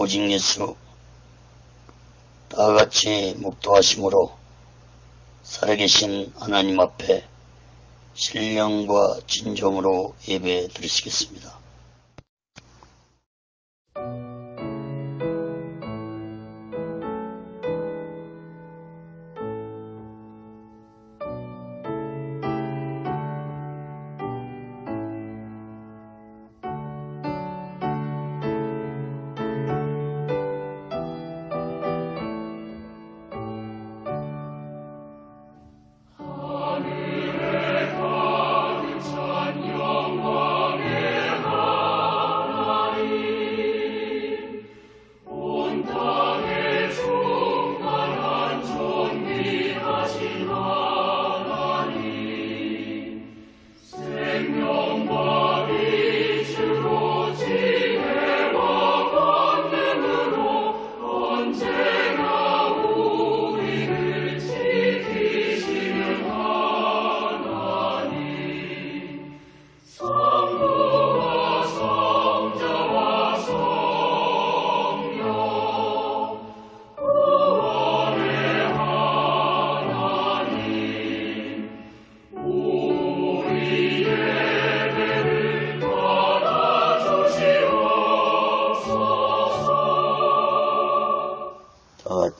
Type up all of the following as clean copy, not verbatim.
오직 예수 다같이 묵도하심으로 살아계신 하나님 앞에 신령과 진정으로 예배 드리시겠습니다.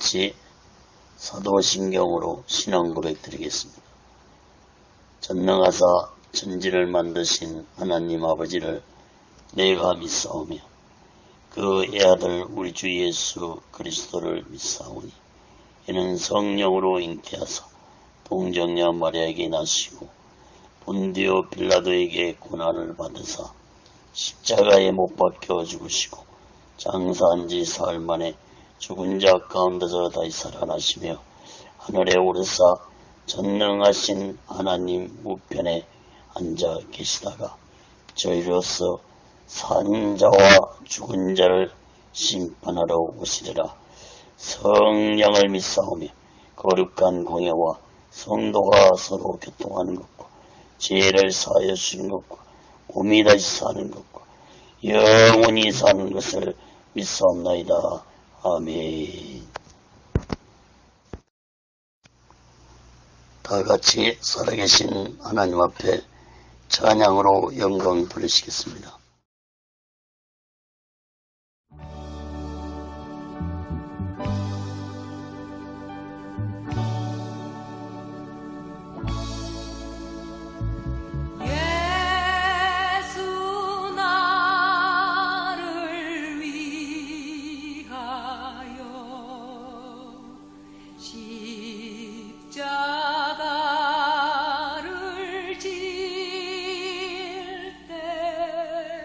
다같이 사도신경으로 신앙 고백 드리겠습니다. 전능하사 천지를 만드신 하나님 아버지를 내가 믿사오며 그 애아들 우리 주 예수 그리스도를 믿사오니 이는 성령으로 잉태하사 동정녀 마리아에게 나시고 본디오 빌라도에게 고난을 받으사 십자가에 못 박혀 죽으시고 장사한 지 사흘 만에 죽은 자 가운데서 다시 살아나시며 하늘에 오르사 전능하신 하나님 우편에 앉아 계시다가 저희로서 산 자와 죽은 자를 심판하러 오시리라. 성령을 믿사오며 거룩한 공예와 성도가 서로 교통하는 것과 죄를 사하여 주신 것과 몸이 다시 사는 것과 영원히 사는 것을 믿사옵나이다. 아멘. 다같이 살아계신 하나님 앞에 찬양으로 영광 돌리시겠습니다. 십자가를 질 때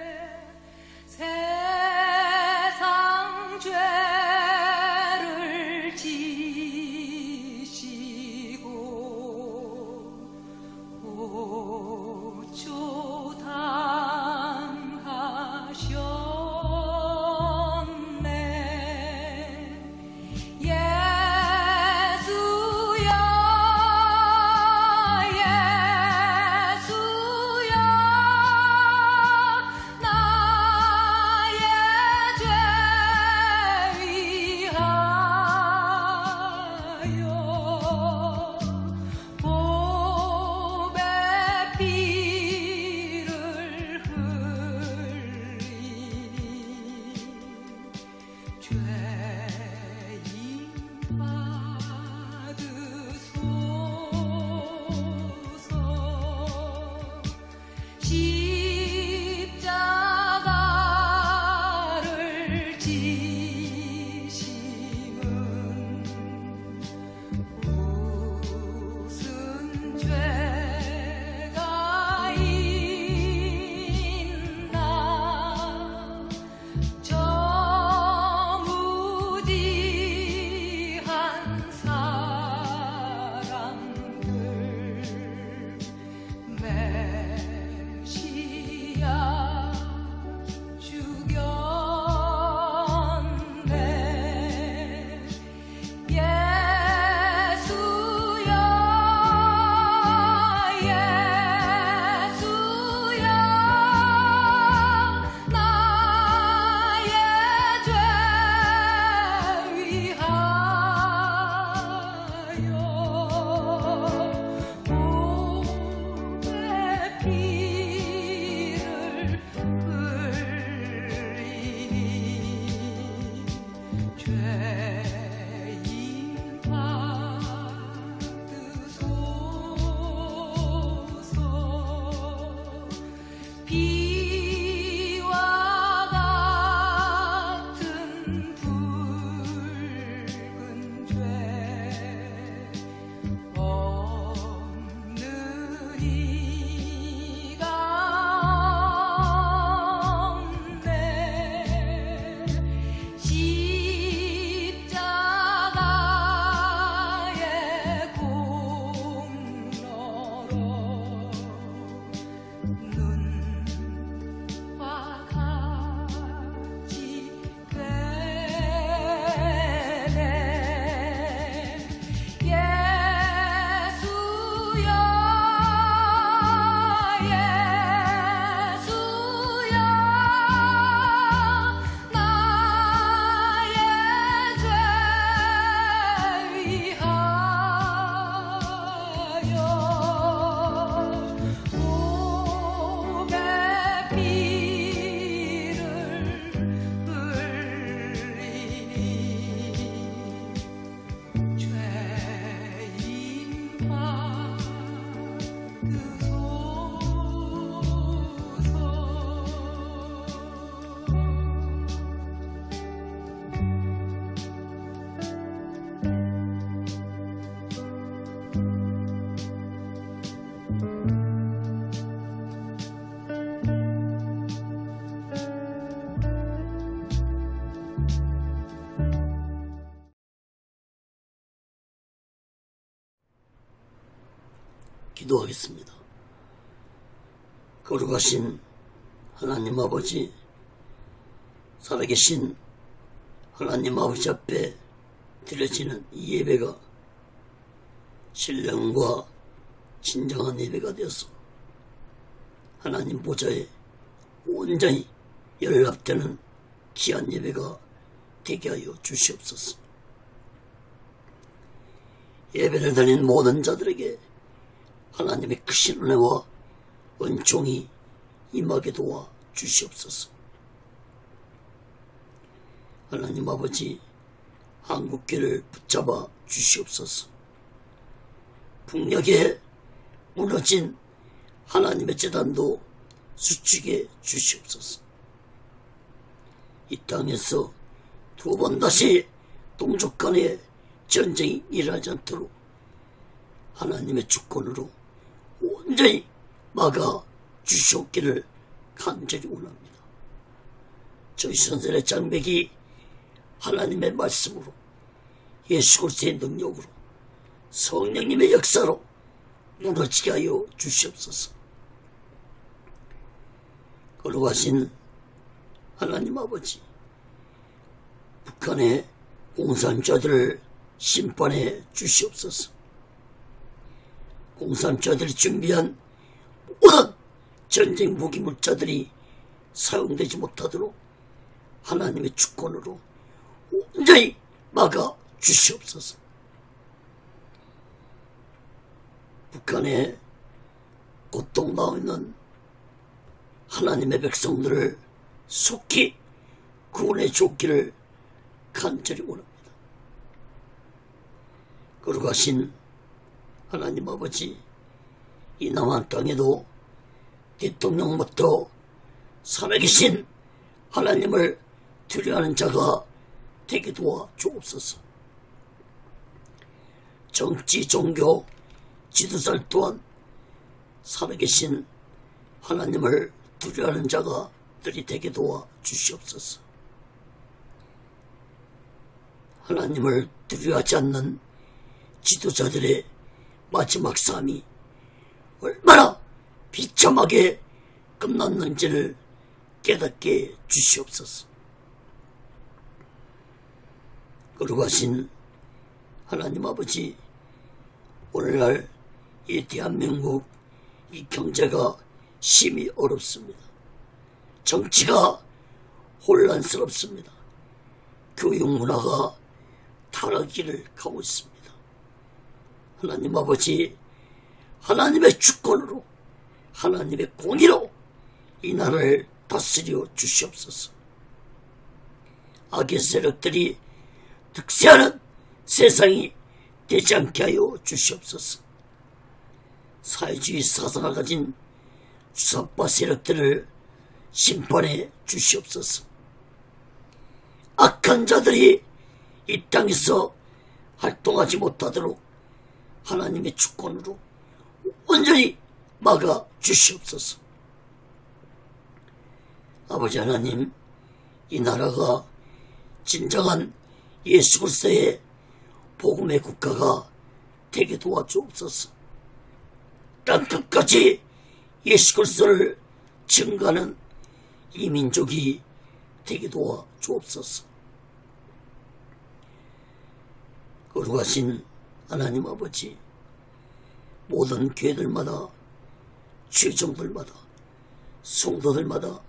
기도하겠습니다. 거룩하신 하나님 아버지, 살아계신 하나님 아버지 앞에 드려지는 이 예배가 신령과 진정한 예배가 되어서 하나님 보좌에 온전히 연락되는 귀한 예배가 되게 하여 주시옵소서. 예배를 드린 모든 자들에게 하나님의 크신 은혜와 은총이 임하게 도와 주시옵소서. 하나님 아버지, 한국교를 붙잡아 주시옵소서. 북녘에 무너진 하나님의 제단도 수축해 주시옵소서. 이 땅에서 두 번 다시 동족 간의 전쟁이 일어나지 않도록 하나님의 주권으로 온전히 막아 주시옵기를 간절히 원합니다. 저희 선생의 장벽이 하나님의 말씀으로, 예수 그리스도의 능력으로, 성령님의 역사로 무너지게 하여 주시옵소서. 거룩하신 하나님 아버지, 북한의 공산주의들을 심판해 주시옵소서. 공산주의들이 준비한 모든 전쟁 무기물자들이 사용되지 못하도록 하나님의 주권으로 온전히 막아 주시옵소서. 북한에 고통당하고 있는 하나님의 백성들을 속히 구원해 주기를 간절히 원합니다. 거룩하신 하나님 아버지, 이 남한 땅에도 대통령부터 살아계신 하나님을 두려워하는 자가 되게 도와 주옵소서. 정치, 종교, 지도자 또한 살아계신 하나님을 두려워하는 자가들이 되게 도와 주시옵소서. 하나님을 두려워하지 않는 지도자들의 마지막 삶이 얼마나 비참하게 끝났는지를 깨닫게 주시옵소서. 거룩하신 하나님 아버지, 오늘날 이 대한민국 이 경제가 심히 어렵습니다. 정치가 혼란스럽습니다. 교육 문화가 타락기를 가고 있습니다. 하나님 아버지, 하나님의 주권으로, 하나님의 공의로 이 나라를 다스려 주시옵소서. 악의 세력들이 득세하는 세상이 되지 않게 하여 주시옵소서. 사회주의 사상을 가진 주사파 세력들을 심판해 주시옵소서. 악한 자들이 이 땅에서 활동하지 못하도록 하나님의 주권으로 온전히 막아 주시옵소서. 아버지 하나님, 이 나라가 진정한 예수 그리스도의 복음의 국가가 되게 도와주옵소서. 땅 끝까지 예수 그리스도를 증거하는 이 민족이 되게 도와주옵소서. 거룩하신 하나님 아버지, 모든 교회들마다, 최종들마다, 성도들마다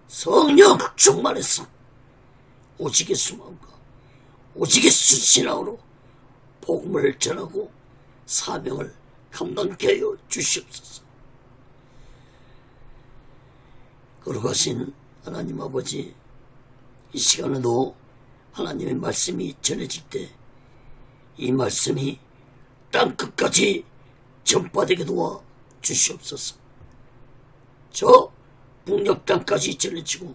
성령 충만해서 오직의 수마음과 오직의 신앙으로 복음을 전하고 사명을 감당케 하여 주시옵소서. 거룩하신 하나님 아버지, 이 시간에도 하나님의 말씀이 전해질 때 이 말씀이 땅끝까지 전파되게 도와 주시옵소서. 저 북녘 땅까지 전해지고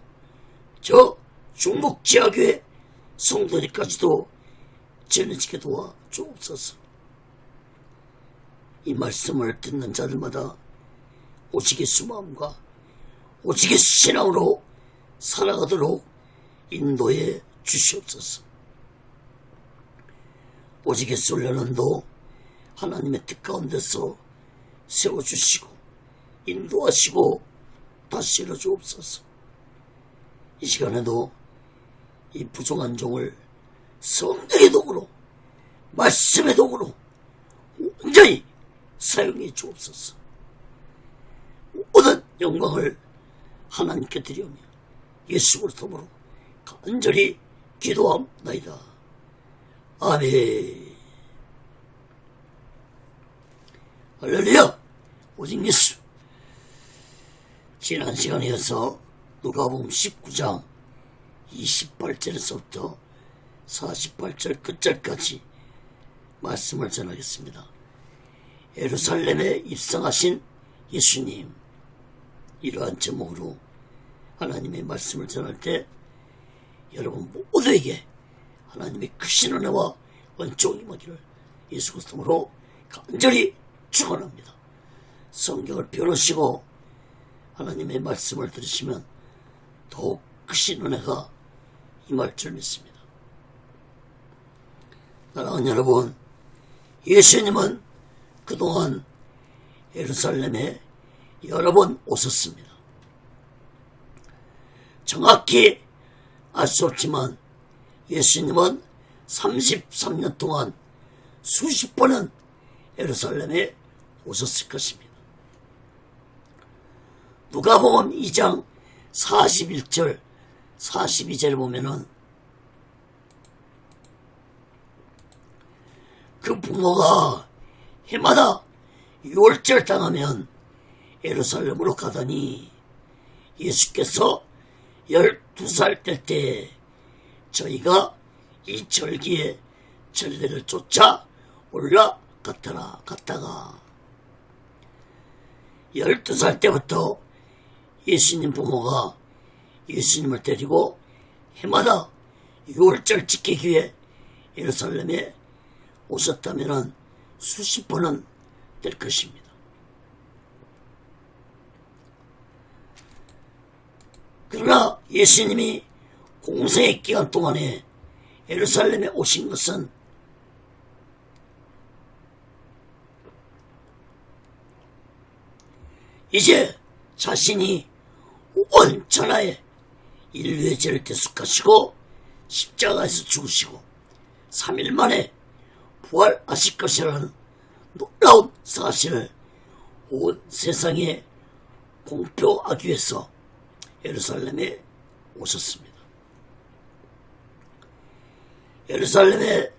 저 중국 지하교회 성도들까지도 전해지게 도와 주옵소서. 이 말씀을 듣는 자들마다 오직의 수마음과 오직의 신앙으로 살아가도록 인도해 주시옵소서. 오직의 훈련도 하나님의 뜻 가운데서 세워주시고 인도하시고 다스려 주옵소서. 이 시간에도 이 부족한 종을 성령의 도구로, 말씀의 도구로 온전히 사용해 주옵소서. 모든 영광을 하나님께 드리오며 예수 그리스도로 간절히 기도합나이다. 아멘. 할렐루야. 오직 예수. 지난 시간에 이어서 누가복음 19장 28절에서부터 48절 끝절까지 말씀을 전하겠습니다. 예루살렘에 입성하신 예수님, 이러한 제목으로 하나님의 말씀을 전할 때 여러분 모두에게 하나님의 크신 은혜와 은총이 임하기를 예수 그리스도로 간절히 축원합니다. 성경을 펴놓으시고 하나님의 말씀을 들으시면 더욱 크신 은혜가 임할 줄 믿습니다. 사랑하는 여러분, 예수님은 그동안 예루살렘에 여러 번 오셨습니다. 정확히 알 수 없지만 예수님은 33년 동안 수십 번은 예루살렘에 오셨을 것입니다. 누가복음 2장 41절 42절을 보면은 그 부모가 해마다 유월절 당하면 예루살렘으로 가더니 예수께서 12살 될 때 저희가 이 절기에 전례를 쫓아 올라갔다가 12살 때부터 예수님 부모가 예수님을 데리고 해마다 유월절 지키기 위해 예루살렘에 오셨다면 수십 번은 될 것입니다. 그러나 예수님이 공생의 기간 동안에 예루살렘에 오신 것은 이제 자신이 온 천하에 인류의 죄를 대속하시고 십자가에서 죽으시고 3일 만에 부활하실 것이라는 놀라운 사실을 온 세상에 공표하기 위해서 예루살렘에 오셨습니다. 예루살렘에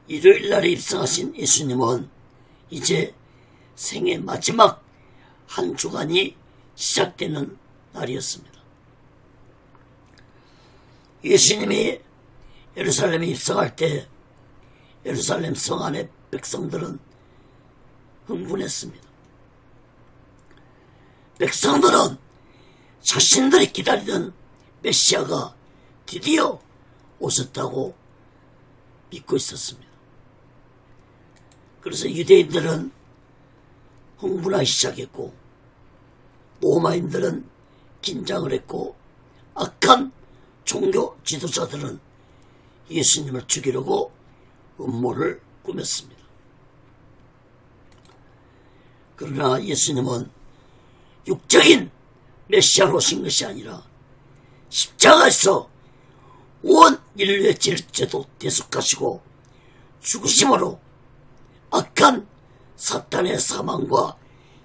일요일날에 입성하신 예수님은 이제 생의 마지막 한 주간이 시작되는 날이었습니다. 예수님이 예루살렘에 입성할 때 예루살렘 성 안의 백성들은 흥분했습니다. 백성들은 자신들이 기다리던 메시아가 드디어 오셨다고 믿고 있었습니다. 그래서 유대인들은 흥분하기 시작했고 로마인들은 긴장을 했고 악한 종교 지도자들은 예수님을 죽이려고 음모를 꾸몄습니다. 그러나 예수님은 육적인 메시아로 오신 것이 아니라 십자가에서 온 인류의 죄도 대속하시고 죽으심으로 악한 사탄의 사망과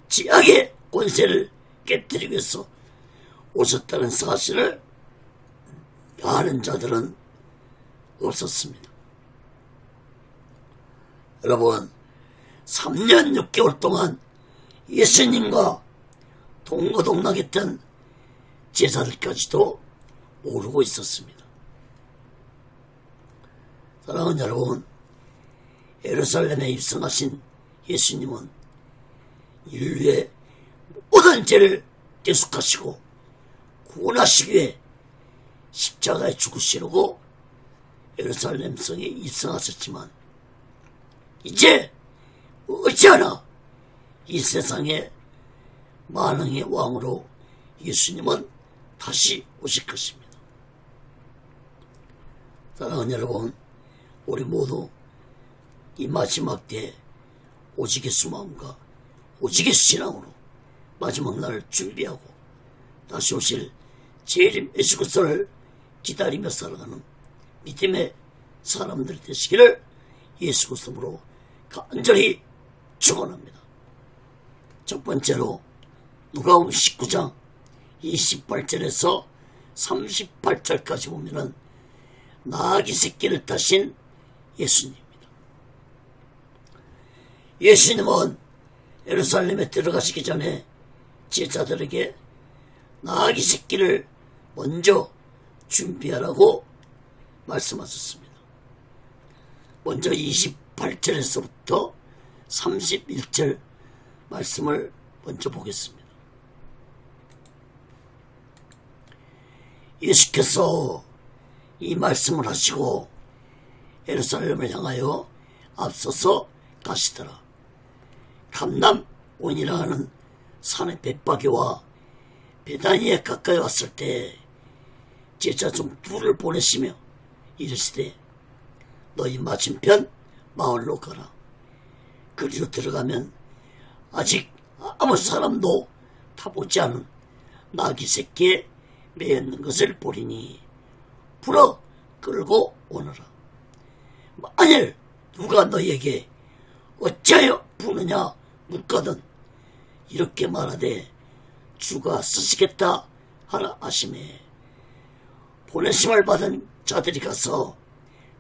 지악의 권세를 깨뜨리기 위해서 오셨다는 사실을 아는 자들은 없었습니다. 여러분, 3년 6개월 동안 예수님과 동거동락했던 제자들까지도 모르고 있었습니다. 사랑하는 여러분, 예루살렘에 입성하신 예수님은 인류의 모든 죄를 대속하시고 구원하시기 위해 십자가에 죽으시려고 예루살렘 성에 입성하셨지만 이제 어찌하나 이 세상의 만왕의 왕으로 예수님은 다시 오실 것입니다. 사랑하는 여러분, 우리 모두 이 마지막 때에 오직 예수 마음과 오직의 신앙으로 마지막 날을 준비하고 다시 오실 재림 예수 그리스도를 기다리며 살아가는 믿음의 사람들이 되시기를 예수 그리스도로 간절히 축원합니다. 첫 번째로 누가복음 19장 28절에서 38절까지 보면은 나귀 새끼를 타신 예수님입니다. 예수님은 예루살렘에 들어가시기 전에 제자들에게 나귀 새끼를 먼저 준비하라고 말씀하셨습니다. 먼저 28절에서부터 31절 말씀을 먼저 보겠습니다. 예수께서 이 말씀을 하시고 예루살렘을 향하여 앞서서 가시더라. 감남원이라 하는 산의 벳바게와 베다니에 가까이 왔을 때 제자 중 둘을 보내시며 이르시되 너희 맞은편 마을로 가라. 그리로 들어가면 아직 아무 사람도 타보지 않은 나귀 새끼에 매였는 것을 보리니 불어 끌고 오너라. 만일 누가 너희에게 어찌하여 부느냐 묻거든 이렇게 말하되 주가 쓰시겠다 하라 하시매 보내심을 받은 자들이 가서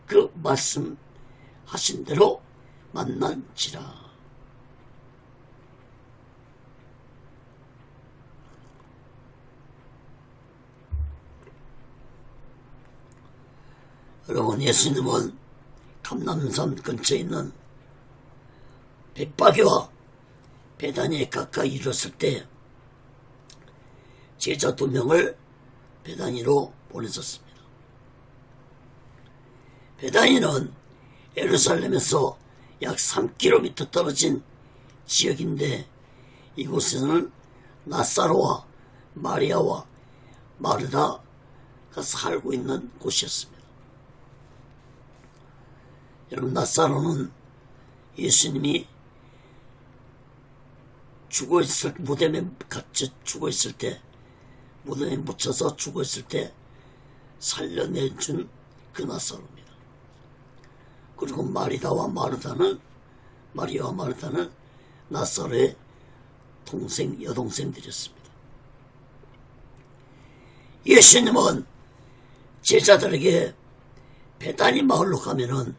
그 말씀하신 대로 만난지라. 여러분, 예수님은 감남산 근처에 있는 벳바게와 베다니에 가까이 이르렀을 때 제자 2명을 베다니로 보내셨습니다. 베다니는 예루살렘에서 약 3km 떨어진 지역인데 이곳에는 나사로와 마리아와 마르다가 살고 있는 곳이었습니다. 여러분, 나사로는 예수님이 무덤에 갇혀 죽어있을 때, 무덤에 묻혀서 죽어있을 때 살려내준 그 나사로입니다. 그리고 마리아와 마르다는 나사로의 여동생들이었습니다. 예수님은 제자들에게 베다니 마을로 가면은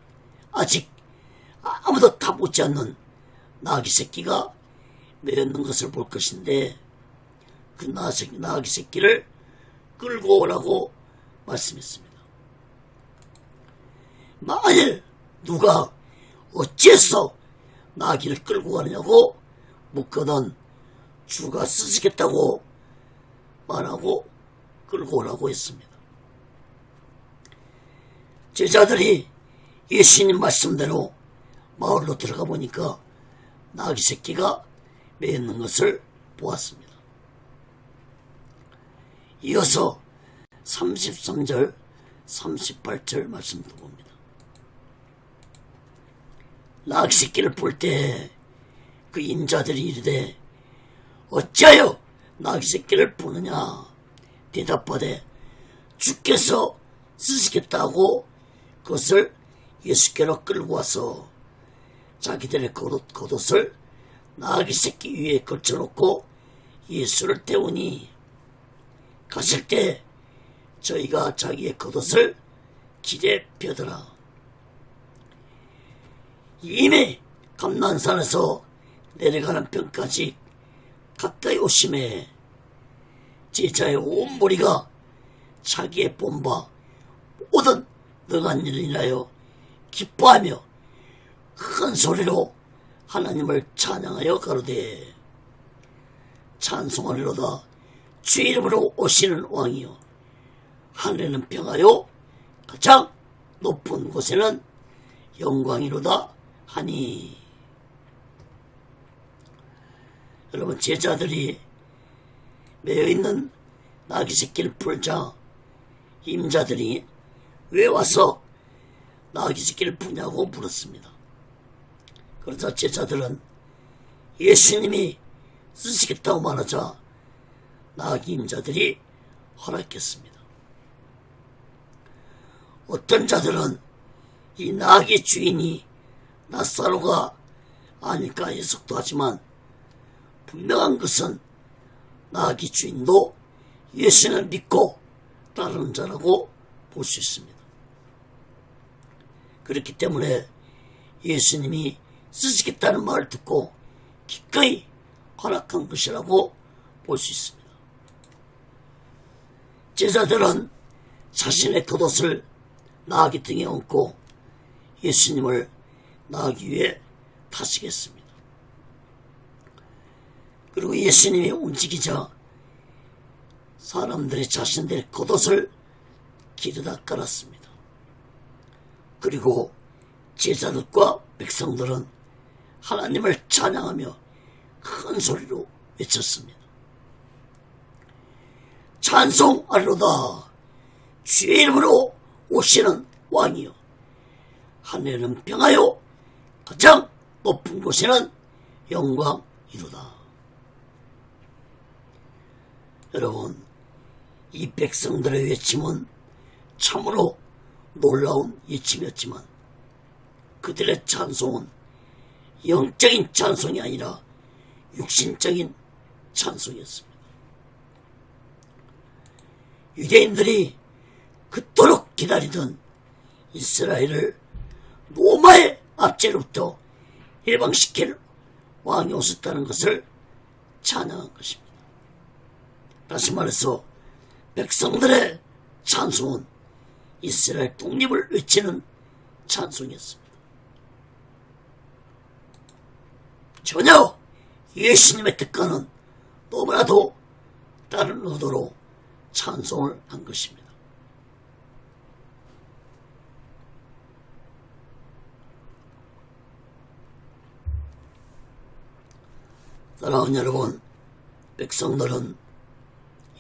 아직 아무도 타보지 않는 나귀 새끼가 매였는 것을 볼 것인데 그 나귀 새끼를 끌고 오라고 말씀했습니다. 만일 누가 어째서 나귀를 끌고 가느냐고 묻거든 주가 쓰시겠다고 말하고 끌고 오라고 했습니다. 제자들이 예수님 말씀대로 마을로 들어가 보니까 나귀 새끼가 매있는 것을 보았습니다. 이어서 33절, 38절 말씀도 봅니다. 나귀 새끼를 볼 때 그 인자들이 이르되 어찌하여 나귀 새끼를 보느냐 대답하되 주께서 쓰시겠다고 그것을 예수께로 끌고 와서 자기들의 겉옷을 나귀 새끼 위에 걸쳐놓고 예수를 태우니 가실 때 저희가 자기의 겉옷을 길에 펴더라. 이미 감난산에서 내려가는 편까지 가까이 오심에 제자의 온 무리가 자기의 본바 모든 능한 일을 인하여 기뻐하며 큰 소리로 하나님을 찬양하여 가로되 찬송하리로다 주 이름으로 오시는 왕이여 하늘에는 평하여 가장 높은 곳에는 영광이로다 하니. 여러분, 제자들이 매여있는 나귀 새끼를 풀자 임자들이 왜 와서 나귀 새끼를 푸냐고 물었습니다. 그러자 제자들은 예수님이 쓰시겠다고 말하자 나귀 임자들이 허락했습니다. 어떤 자들은 이 나귀 주인이 나사로가 아닐까 해석도 하지만 분명한 것은 나귀 주인도 예수님을 믿고 따르는 자라고 볼 수 있습니다. 그렇기 때문에 예수님이 쓰시겠다는 말을 듣고 기꺼이 허락한 것이라고 볼 수 있습니다. 제자들은 자신의 겉옷을 나귀 등에 얹고 예수님을 나귀 위에 타시겠습니다. 그리고 예수님이 움직이자 사람들이 자신들의 겉옷을 길에다 깔았습니다. 그리고 제자들과 백성들은 하나님을 찬양하며 큰 소리로 외쳤습니다. 찬송하리로다. 주의 이름으로 오시는 왕이여, 하늘은 평하여 가장 높은 곳에는 영광이로다. 여러분, 이 백성들의 외침은 참으로 놀라운 외침이었지만 그들의 찬송은 영적인 찬송이 아니라 육신적인 찬송이었습니다. 유대인들이 그토록 기다리던 이스라엘을 로마의 압제로부터 해방시킬 왕이 오셨다는 것을 찬양한 것입니다. 다시 말해서 백성들의 찬송은 이스라엘 독립을 외치는 찬송이었습니다. 전혀 예수님의 뜻과는 너무나도 다른 의도로 찬송을 한 것입니다. 사랑하는 여러분, 백성들은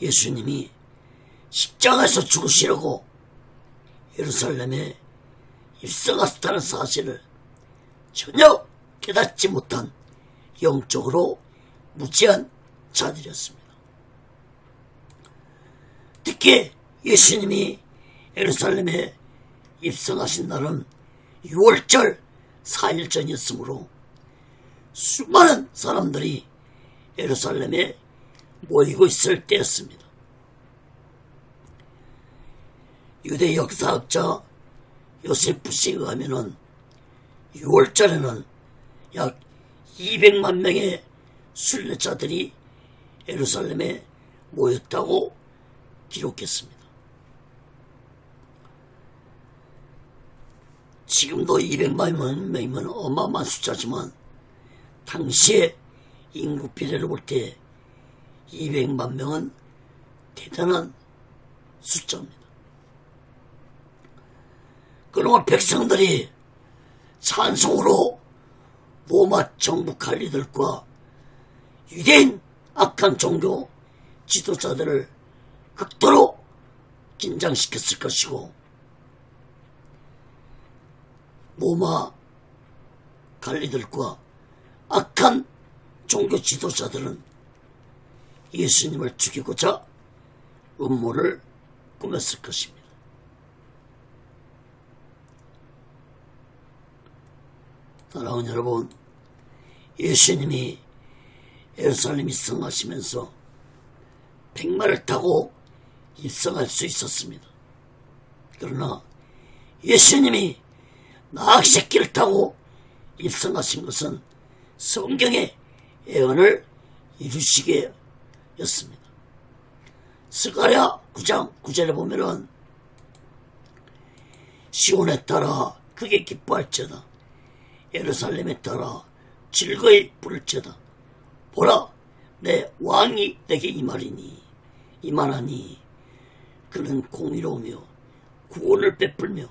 예수님이 십자가에서 죽으시려고 예루살렘에 입성하셨다는 사실을 전혀 깨닫지 못한 영적으로 무지한 자들이었습니다. 특히 예수님이 예루살렘에 입성하신 날은 6월절 4일 전이었으므로 수많은 사람들이 예루살렘에 모이고 있을 때였습니다. 유대 역사학자 요세푸스에 의하면 6월절에는 약 200만 명의 순례자들이 예루살렘에 모였다고 기록했습니다. 지금도 200만 명이면 어마어마한 숫자지만 당시의 인구 비례를 볼 때 200만 명은 대단한 숫자입니다. 그러면 백성들이 찬송으로 로마 정부 관리들과 유대인 악한 종교 지도자들을 극도로 긴장시켰을 것이고, 로마 관리들과 악한 종교 지도자들은 예수님을 죽이고자 음모를 꾸몄을 것입니다. 사랑하는 여러분, 예수님이 예루살렘 입성하시면서 백마를 타고 입성할 수 있었습니다. 그러나 예수님이 나귀새끼를 타고 입성하신 것은 성경의 예언을 이루시게 였습니다. 스가랴 9장 9절에 보면은 시온에 따라 크게 기뻐할지어다, 예루살렘에 따라 즐거이 부를지어다. 보라, 내 왕이 내게 임하나니 그는 공의로우며 구원을 베풀며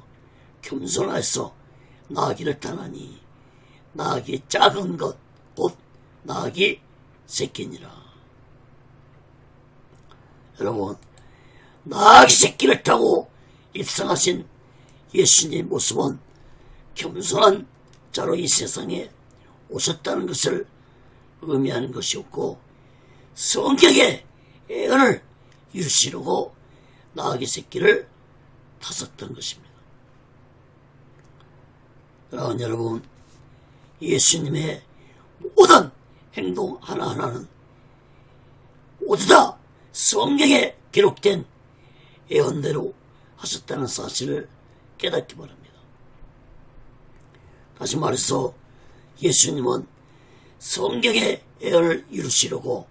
겸손하여서 나귀를 타나니 나귀의 작은 것 곧 나귀 새끼니라. 여러분, 나귀 새끼를 타고 입성하신 예수님의 모습은 겸손한 자로 이 세상에 오셨다는 것을 의미하는 것이었고 성경의 예언을 이루시려고 나귀 새끼를 타셨던 것입니다. 사랑하는 여러분, 예수님의 모든 행동 하나하나는 모두 다 성경에 기록된 예언대로 하셨다는 사실을 깨닫기 바랍니다. 다시 말해서 예수님은 성경의 예언을 이루시려고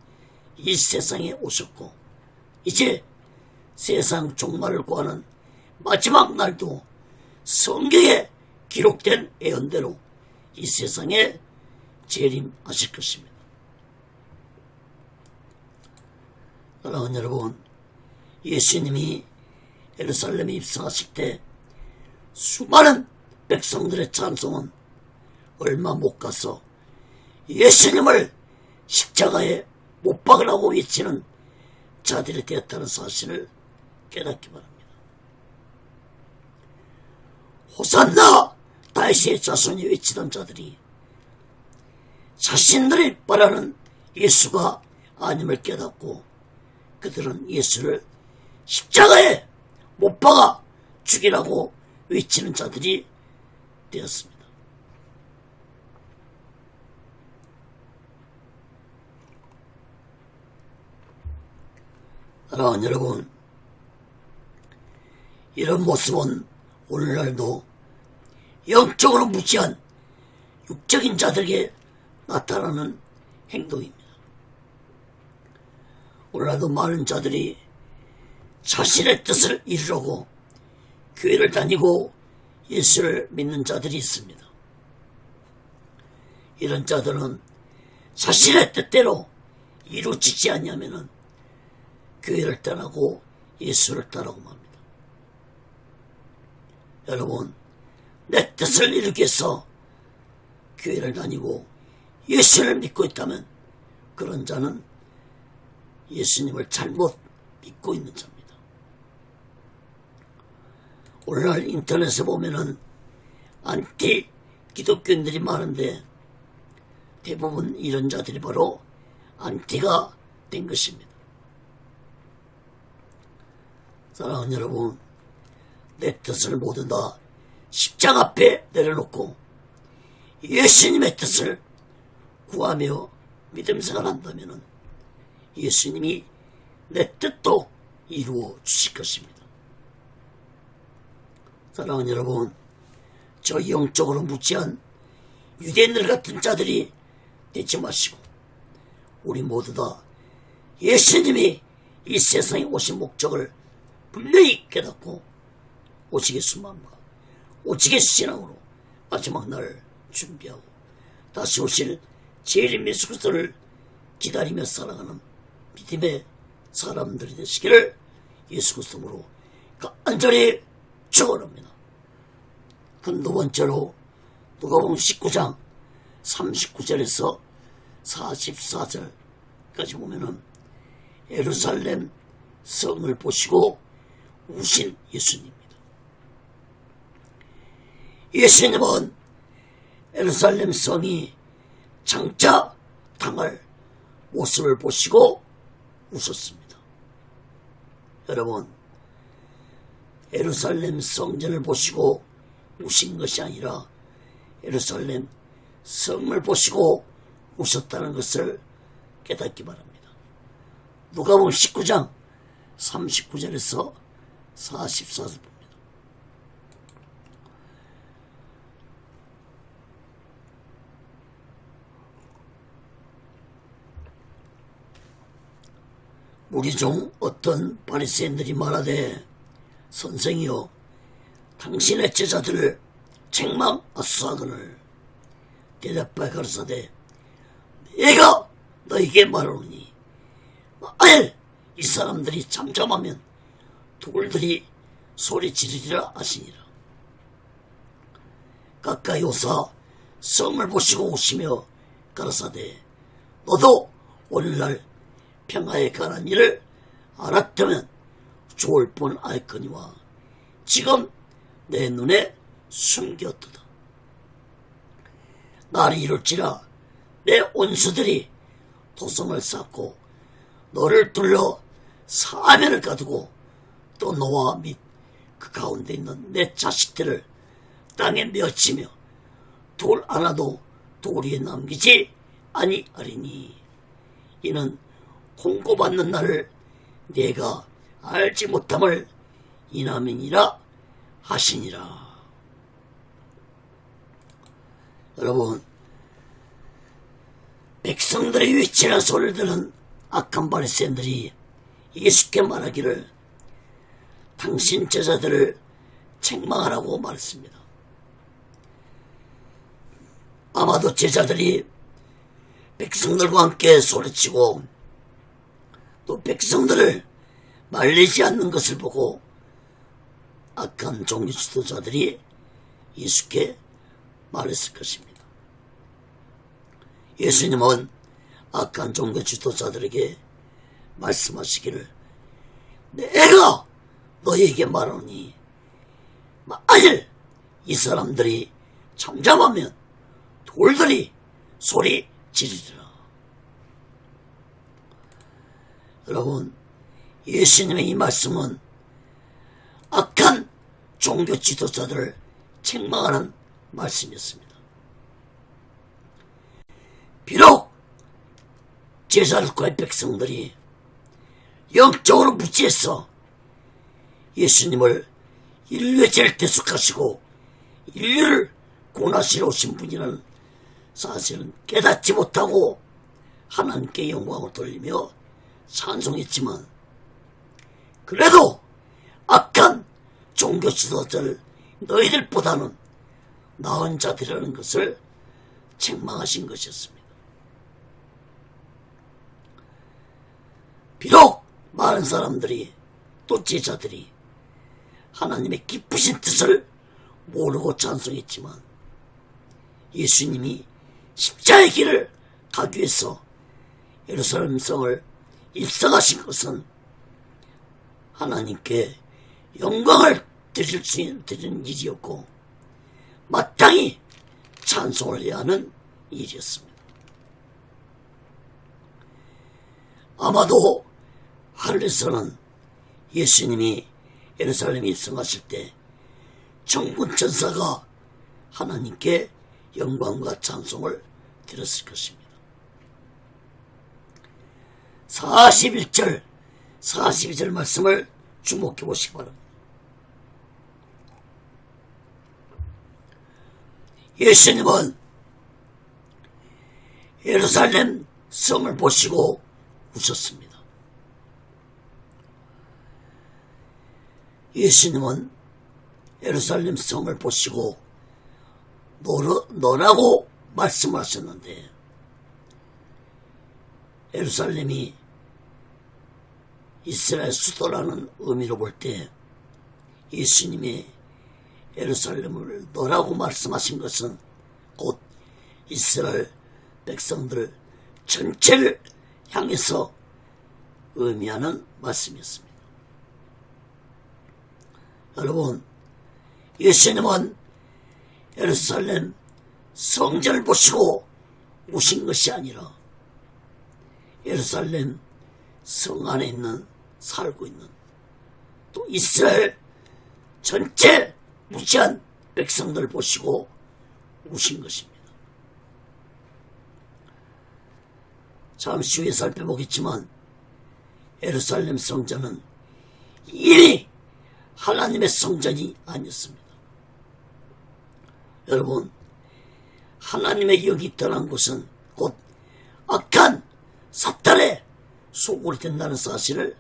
이 세상에 오셨고 이제 세상 종말을 구하는 마지막 날도 성경에 기록된 예언대로 이 세상에 재림하실 것입니다. 사랑하는 여러분, 예수님이 예루살렘에 입성하실 때 수많은 백성들의 찬송은 얼마 못 가서 예수님을 십자가에 못 박으라고 외치는 자들이 되었다는 사실을 깨닫기 바랍니다. 호산나 다윗의 자손이 외치던 자들이 자신들이 말하는 예수가 아님을 깨닫고 그들은 예수를 십자가에 못 박아 죽이라고 외치는 자들이 되었습니다. 사랑하는 여러분, 이런 모습은 오늘날도 영적으로 무지한 육적인 자들에게 나타나는 행동입니다. 오늘날도 많은 자들이 자신의 뜻을 이루려고 교회를 다니고 예수를 믿는 자들이 있습니다. 이런 자들은 자신의 뜻대로 이루어지지 않냐면 교회를 떠나고 예수를 따르고 맙니다. 여러분, 내 뜻을 이루기 위해서 교회를 다니고 예수를 믿고 있다면 그런 자는 예수님을 잘못 믿고 있는 자입니다. 오늘날 인터넷에 보면은 안티 기독교인들이 많은데 대부분 이런 자들이 바로 안티가 된 것입니다. 사랑하는 여러분, 내 뜻을 모두 다 십자가 앞에 내려놓고 예수님의 뜻을 구하며 믿음 생활한다면 예수님이 내 뜻도 이루어 주실 것입니다. 사랑하는 여러분, 저 영적으로 무지한 유대인들 같은 자들이 되지 마시고 우리 모두 다 예수님이 이 세상에 오신 목적을 분명히 깨닫고 오직의 순만과 오직의 신앙으로 마지막 날을 준비하고 다시 오실 재림 예수 그리스도를 기다리며 살아가는 믿음의 사람들이 되시기를 예수 그리스도로 간절히 축원합니다. 두 번째로 누가복음 19장 39절에서 44절까지 보면은 예루살렘 성을 보시고 우신 예수님입니다. 예수님은 예루살렘 성이 장차 당할 모습을 보시고 웃었습니다. 여러분, 예루살렘 성전을 보시고 우신 것이 아니라 예루살렘 성을 보시고 우셨다는 것을 깨닫기 바랍니다. 누가복음 19장 39절에서 44절 봅니다. 우리 중 어떤 바리새인들이 말하되 선생이여 당신의 제자들을 책망하소서하거늘 대답하여 가르치되 내가 너에게 말하노니 만일 이 사람들이 잠잠하면 돌들이 소리 지르리라 하시니라. 가까이 오사 성을 보시고 오시며 가라사대 너도 오늘날 평화에 관한 일을 알았다면 좋을 뻔 알거니와 지금 내 눈에 숨겼도다. 날이 이룰지라 내 원수들이 도성을 쌓고 너를 둘러 사면을 가두고 또 너와 및 그 가운데 있는 내 자식들을 땅에 맺히며 돌 하나도 돌 위에 남기지 아니하리니 이는 공고받는 날을 내가 알지 못함을 인함이니라 하시니라. 여러분, 백성들의 위치란 소리를 듣는 악한 바리새인들이 예수께 말하기를 당신 제자들을 책망하라고 말했습니다. 아마도 제자들이 백성들과 함께 소리치고 또 백성들을 말리지 않는 것을 보고 악한 종교 지도자들이 예수께 말했을 것입니다. 예수님은 악한 종교 지도자들에게 말씀하시기를 내가 너희에게 말하노니 만일 이 사람들이 잠잠하면 돌들이 소리 지르리라. 여러분, 예수님의 이 말씀은 악한 종교 지도자들을 책망하는 말씀이었습니다. 비록 제자들과 백성들이 영적으로 무지해서 예수님을 인류의 죄를 대속하시고 인류를 구원하시러 오신 분이라는 사실은 깨닫지 못하고 하나님께 영광을 돌리며 찬송했지만 그래도 악한 종교 지도자들 너희들보다는 나은 자들이라는 것을 책망하신 것이었습니다. 비록 많은 사람들이 또 제자들이 하나님의 기쁘신 뜻을 모르고 찬송했지만 예수님이 십자가의 길을 가기 위해서 예루살렘 성을 입성하신 것은 하나님께 영광을 드리는 일이었고 마땅히 찬송을 해야 하는 일이었습니다. 아마도 하늘에서는 예수님이 예루살렘에 입성하실 때 천군 천사가 하나님께 영광과 찬송을 드렸을 것입니다. 41절, 42절 말씀을 주목해 보시기 바랍니다. 예수님은 예루살렘 성을 보시고 웃었습니다. 예수님은 예루살렘 성을 보시고 너라고 말씀하셨는데 예루살렘이 이스라엘 수도라는 의미로 볼 때 예수님이 예루살렘을 너라고 말씀하신 것은 곧 이스라엘 백성들 전체를 향해서 의미하는 말씀이었습니다. 여러분, 예수님은 예루살렘 성전을 보시고 우신 것이 아니라 예루살렘 성 안에 살고 있는 또 이스라엘 전체 무지한 백성들을 보시고 우신 것입니다. 잠시 후에 살펴보겠지만 예루살렘 성전은 이미 하나님의 성전이 아니었습니다. 여러분, 하나님의 영이 떠난 곳은 곧 악한 사탄의 소굴이 된다는 사실을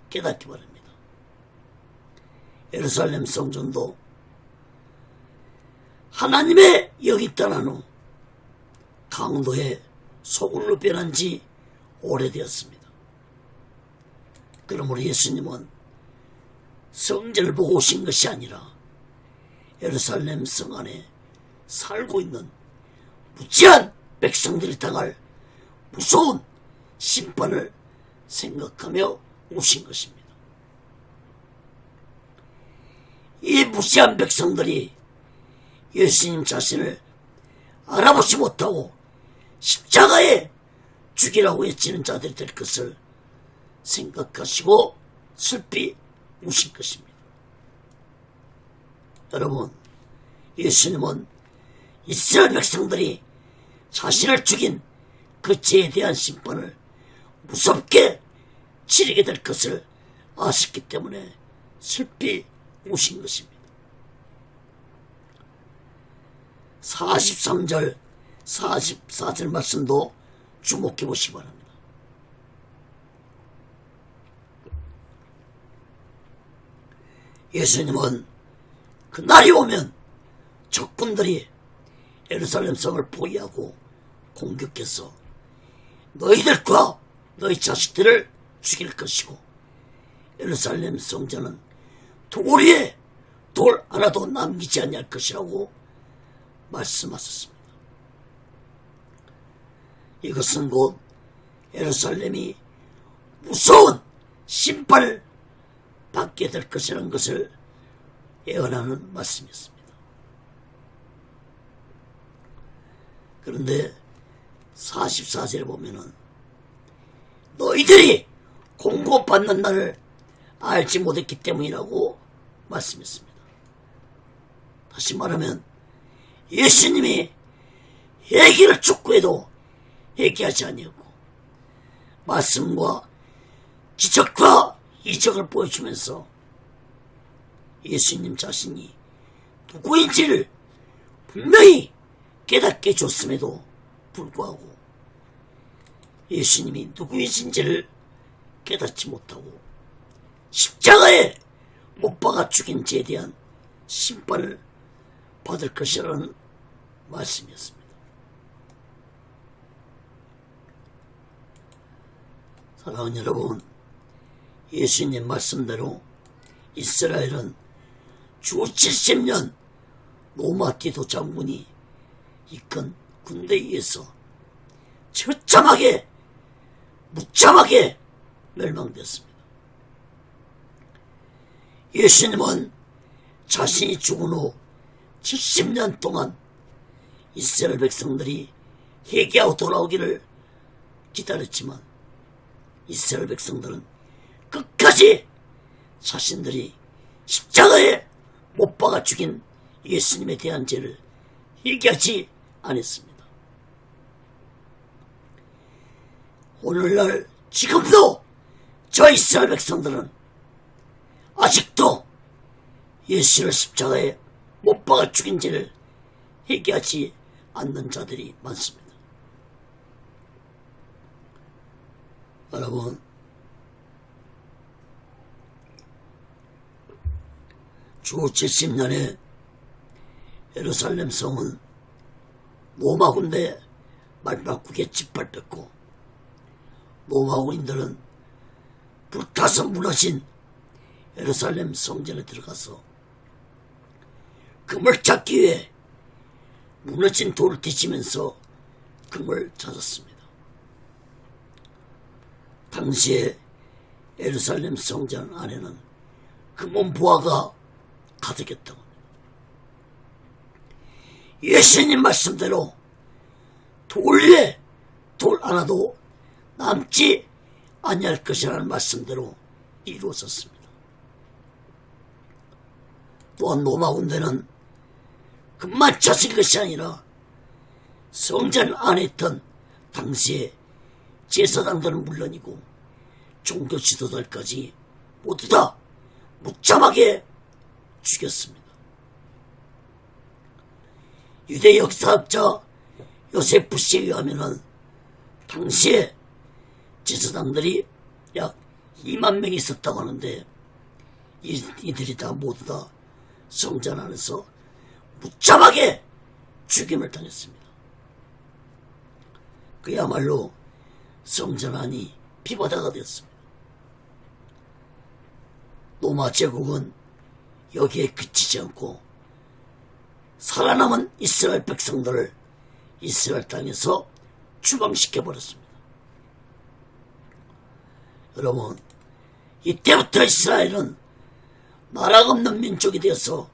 깨닫기 바랍니다. 예루살렘 성전도 하나님의 영이 떠난 후 강도의 소굴로 변한 지 오래되었습니다. 그러므로 예수님은 성전을 보고 오신 것이 아니라 예루살렘 성 안에 살고 있는 무지한 백성들이 당할 무서운 심판을 생각하며 오신 것입니다. 이 무지한 백성들이 예수님 자신을 알아보지 못하고 십자가에 죽이라고 외치는 자들이 될 것을 생각하시고 슬피 우신 것입니다. 여러분, 예수님은 이스라엘 백성들이 자신을 죽인 그 죄에 대한 심판을 무섭게 치르게 될 것을 아셨기 때문에 슬피 우신 것입니다. 43절 44절 말씀도 주목해 보시기 바랍니다. 예수님은 그 날이 오면 적군들이 예루살렘 성을 포위하고 공격해서 너희들과 너희 자식들을 죽일 것이고 예루살렘 성전은 돌 위에 돌 하나도 남기지 아니할 것이라고 말씀하셨습니다. 이것은 곧 예루살렘이 무서운 심판을 받게 될 것이라는 것을 예언하는 말씀이었습니다. 그런데 44절에 보면은 너희들이 공고받는 날을 알지 못했기 때문이라고 말씀했습니다. 다시 말하면 예수님이 회개를 촉구해도 회개하지 아니하고 말씀과 기적과 이적을 보여주면서 예수님 자신이 누구인지를 분명히 깨닫게 줬음에도 불구하고 예수님이 누구이신지를 깨닫지 못하고 십자가에 못 박아 죽인 죄에 대한 심판을 받을 것이라는 말씀이었습니다. 사랑하는 여러분, 예수님 말씀대로 이스라엘은 주 70년 로마 디도 장군이 이끈 군대에 의해서 처참하게 무참하게 멸망되었습니다. 예수님은 자신이 죽은 후 70년 동안 이스라엘 백성들이 회개하고 돌아오기를 기다렸지만 이스라엘 백성들은 끝까지 자신들이 십자가에 못 박아 죽인 예수님에 대한 죄를 회개하지 않았습니다. 오늘날 지금도 저 이스라엘 백성들은 아직도 예수를 십자가에 못 박아 죽인 죄를 회개하지 않는 자들이 많습니다. 여러분, 주 70년에 예루살렘 성은 로마 군대 말바꾸게 짓밟혔고 로마 군인들은 불타서 무너진 예루살렘 성전에 들어가서 금을 찾기 위해 무너진 돌을 뒤지면서 금을 찾았습니다. 당시에 예루살렘 성전 안에는 금은 보화가 가득했다고 합니다. 예수님 말씀대로 돌 위에 돌 하나도 남지 아니할 것이라는 말씀대로 이루어졌습니다. 또한 로마 군대는 금만 찾은 것이 아니라 성전 안에 있던 당시에 제사장들은 물론이고 종교 지도자들까지 모두 다 무참하게 죽였습니다. 유대 역사학자 요세푸스에 의하면 당시에 제사장들이 약 2만 명이 있었다고 하는데 이들이 다 모두 다 성전 안에서 무참하게 죽임을 당했습니다. 그야말로 성전 안이 피바다가 되었습니다. 로마 제국은 여기에 그치지 않고 살아남은 이스라엘 백성들을 이스라엘 땅에서 추방시켜버렸습니다. 여러분, 이때부터 이스라엘은 나라가 없는 민족이 되어서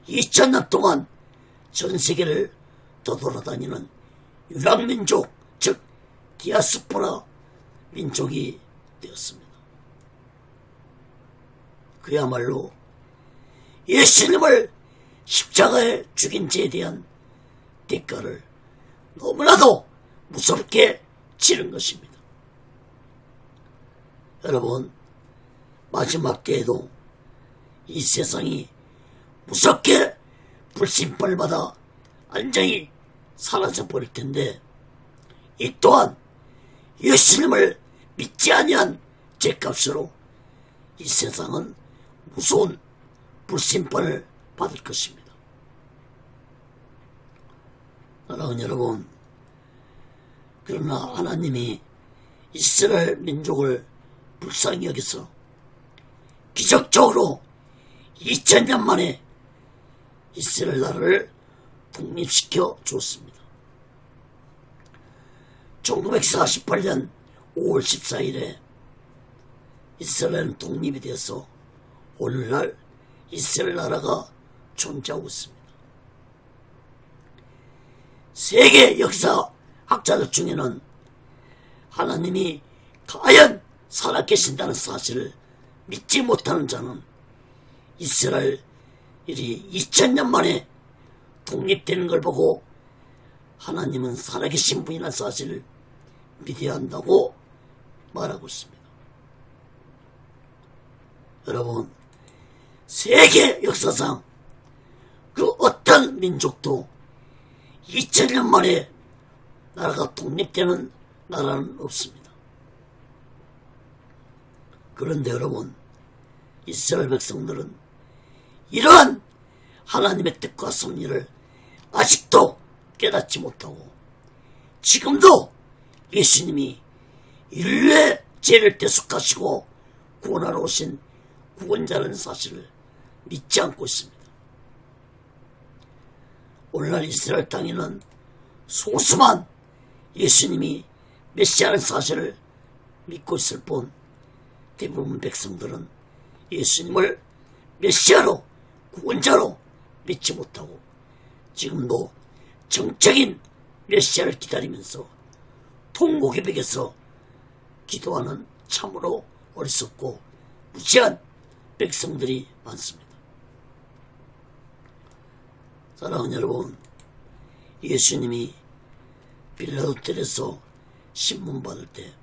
2000년 동안 전 세계를 떠돌아다니는 유랑민족, 즉 디아스포라 민족이 되었습니다. 그야말로 예수님을 십자가에 죽인 죄에 대한 대가를 너무나도 무섭게 치른 것입니다. 여러분, 마지막 때에도 이 세상이 무섭게 불신벌 받아 완전히 사라져버릴 텐데, 이 또한 예수님을 믿지 아니한 죄값으로 이 세상은 무서운 불신벌을 받을 것입니다. 사랑하는 여러분, 그러나 하나님이 이스라엘 민족을 불쌍히 여기서 기적적으로 2000년 만에 이스라엘 나라를 독립시켜 줬습니다. 1948년 5월 14일에 이스라엘은 독립이 되어서 오늘날 이스라엘 나라가 존재하고 있습니다. 세계 역사 학자들 중에는 하나님이 과연 살아계신다는 사실을 믿지 못하는 자는 이스라엘이 2000년 만에 독립되는 걸 보고 하나님은 살아계신 분이라는 사실을 믿어야 한다고 말하고 있습니다. 여러분, 세계 역사상 그 어떤 민족도 2000년 만에 나라가 독립되는 나라는 없습니다. 그런데 여러분, 이스라엘 백성들은 이러한 하나님의 뜻과 섭리를 아직도 깨닫지 못하고 지금도 예수님이 인류의 죄를 대속하시고 구원하러 오신 구원자라는 사실을 믿지 않고 있습니다. 오늘날 이스라엘 땅에는 소수만 예수님이 메시아라는 사실을 믿고 있을 뿐 대부분 백성들은 예수님을 메시아로 구원자로 믿지 못하고 지금도 정적인 메시아를 기다리면서 통곡의벽에서 기도하는 참으로 어리석고 무지한 백성들이 많습니다. 사랑하는 여러분, 예수님이 빌라도 뜰에서 신문 받을 때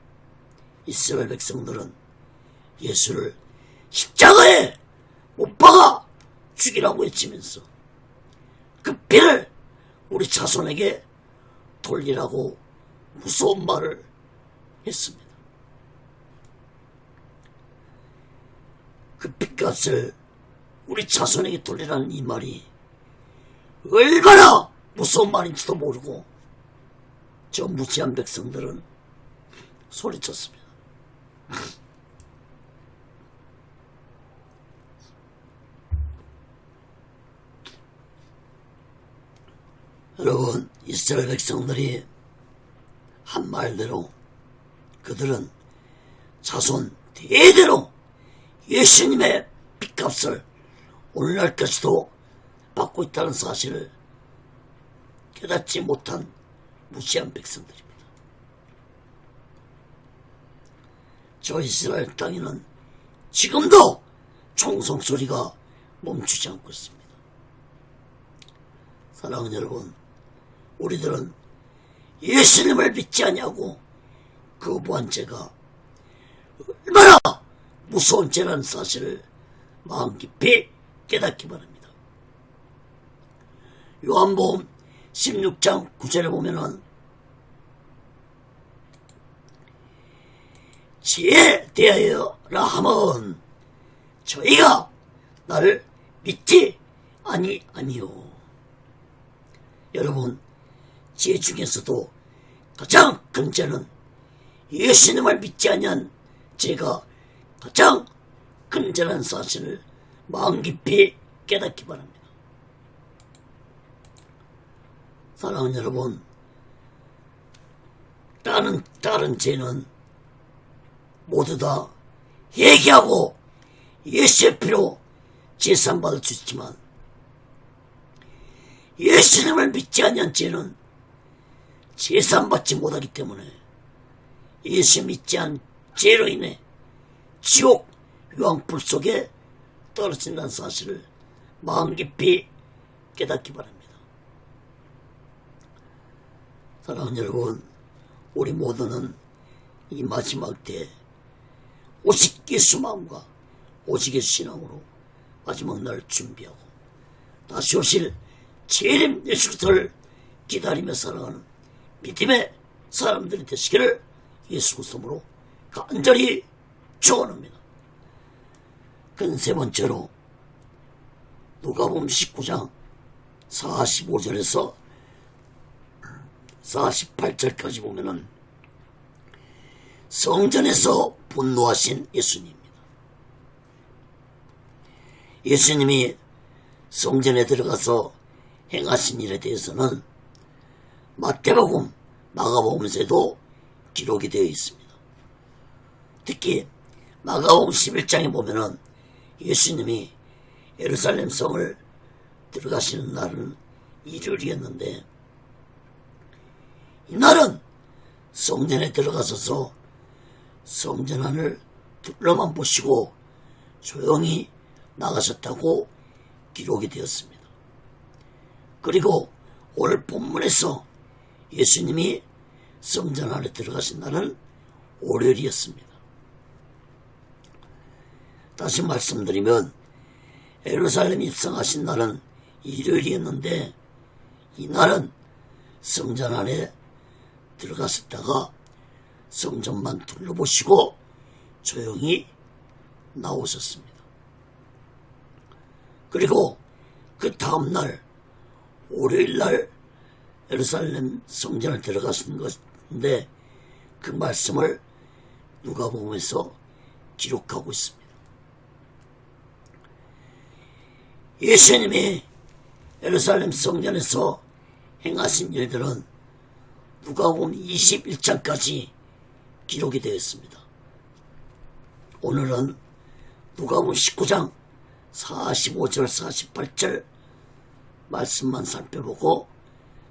이스라엘 백성들은 예수를 십자가에 못 박아 죽이라고 외치면서 그 피를 우리 자손에게 돌리라고 무서운 말을 했습니다. 그 핏값을 우리 자손에게 돌리라는 이 말이 얼마나 무서운 말인지도 모르고 저 무지한 백성들은 소리쳤습니다. 여러분, 이스라엘 백성들이 한 말대로 그들은 자손 대대로 예수님의 핏값을 오늘날까지도 받고 있다는 사실을 깨닫지 못한 무시한 백성들입니다. 저 이스라엘 땅에는 지금도 총성 소리가 멈추지 않고 있습니다. 사랑하는 여러분, 우리들은 예수님을 믿지 아니하고 거부한 죄가 얼마나 무서운 죄라는 사실을 마음 깊이 깨닫기 바랍니다. 요한복음 16장 9절에 보면은 죄에 대하여라 하면 저희가 나를 믿지 아니하니요. 여러분, 죄 중에서도 가장 큰 죄는 예수님을 믿지 아니한 죄가 가장 큰 죄라는 사실을 마음 깊이 깨닫기 바랍니다. 사랑하는 여러분, 다른 죄는 모두 다 회개하고 예수의 피로 제산받을 수 있지만 예수님을 믿지 아니한 죄는 제산받지 못하기 때문에 예수 믿지 않은 죄로 인해 지옥 유황불 속에 떨어진다는 사실을 마음 깊이 깨닫기 바랍니다. 사랑하는 여러분, 우리 모두는 이 마지막 때 오직 예수 마음과 오직 예수 신앙으로 마지막 날 준비하고 다시 오실 재림 예수 그리스도를 기다리며 살아가는 믿음의 사람들이 되시기를 예수 그리스도로 간절히 축원합니다. 그 세 번째로 누가복음 19장 45절에서 48절까지 보면은 성전에서 분노하신 예수님입니다. 예수님이 성전에 들어가서 행하신 일에 대해서는 마태복음, 마가복음에도 기록이 되어 있습니다. 특히 마가복음 11장에 보면은 예수님이 예루살렘 성을 들어가시는 날은 일요일이었는데 이날은 성전에 들어가셔서 성전 안을 둘러만 보시고 조용히 나가셨다고 기록이 되었습니다. 그리고 오늘 본문에서 예수님이 성전 안에 들어가신 날은 월요일이었습니다. 다시 말씀드리면 예루살렘 입성하신 날은 일요일이었는데 이날은 성전 안에 들어가셨다가 성전만 둘러보시고 조용히 나오셨습니다. 그리고 그 다음날 월요일날 예루살렘 성전을 들어가신 것인데 그 말씀을 누가복음에서 기록하고 있습니다. 예수님이 예루살렘 성전에서 행하신 일들은 누가복음 21장까지 기록이 되어 있습니다. 오늘은 누가복음 19장 45절 48절 말씀만 살펴보고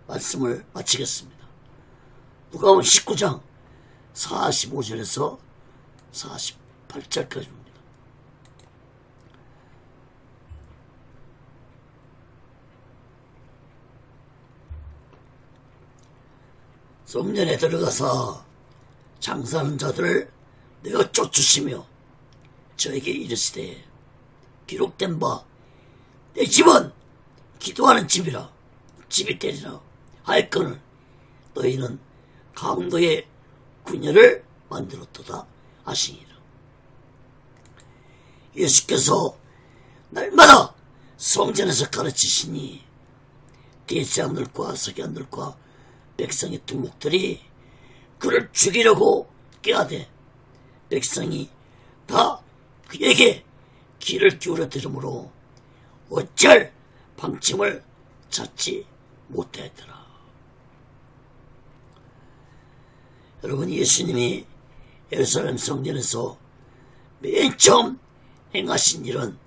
말씀을 마치겠습니다. 누가복음 19장 45절에서 48절까지입니다. 성전에 들어가서 장사하는 자들을 내어 쫓으시며 저에게 이르시되 기록된 바 내 집은 기도하는 집이라 집이 되리라 하였거늘 너희는 강도의 궁녀를 만들었도다 하시니라. 예수께서 날마다 성전에서 가르치시니 대제사장들과 서기관들과 백성의 두목들이 그를 죽이려고 꾀하되 백성이 다 그에게 귀를 기울여 들으므로 어찌할 방침을 찾지 못하였더라. 여러분, 예수님이 예루살렘 성전에서 맨 처음 행하신 일은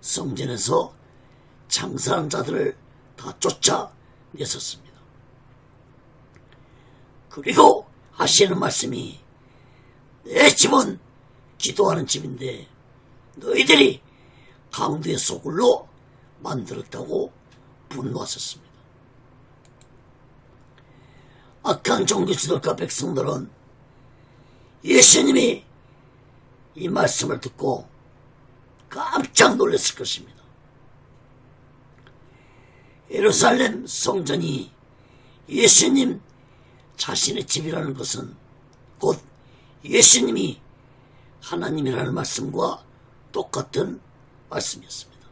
성전에서 장사하는 자들을 다 쫓아내셨습니다. 그리고 하시는 말씀이 내 집은 기도하는 집인데 너희들이 강도의 소굴로 만들었다고 분노하셨습니다. 악한 종교 지도자 백성들은 예수님이 이 말씀을 듣고 깜짝 놀랐을 것입니다. 예루살렘 성전이 예수님 자신의 집이라는 것은 곧 예수님이 하나님이라는 말씀과 똑같은 말씀이었습니다.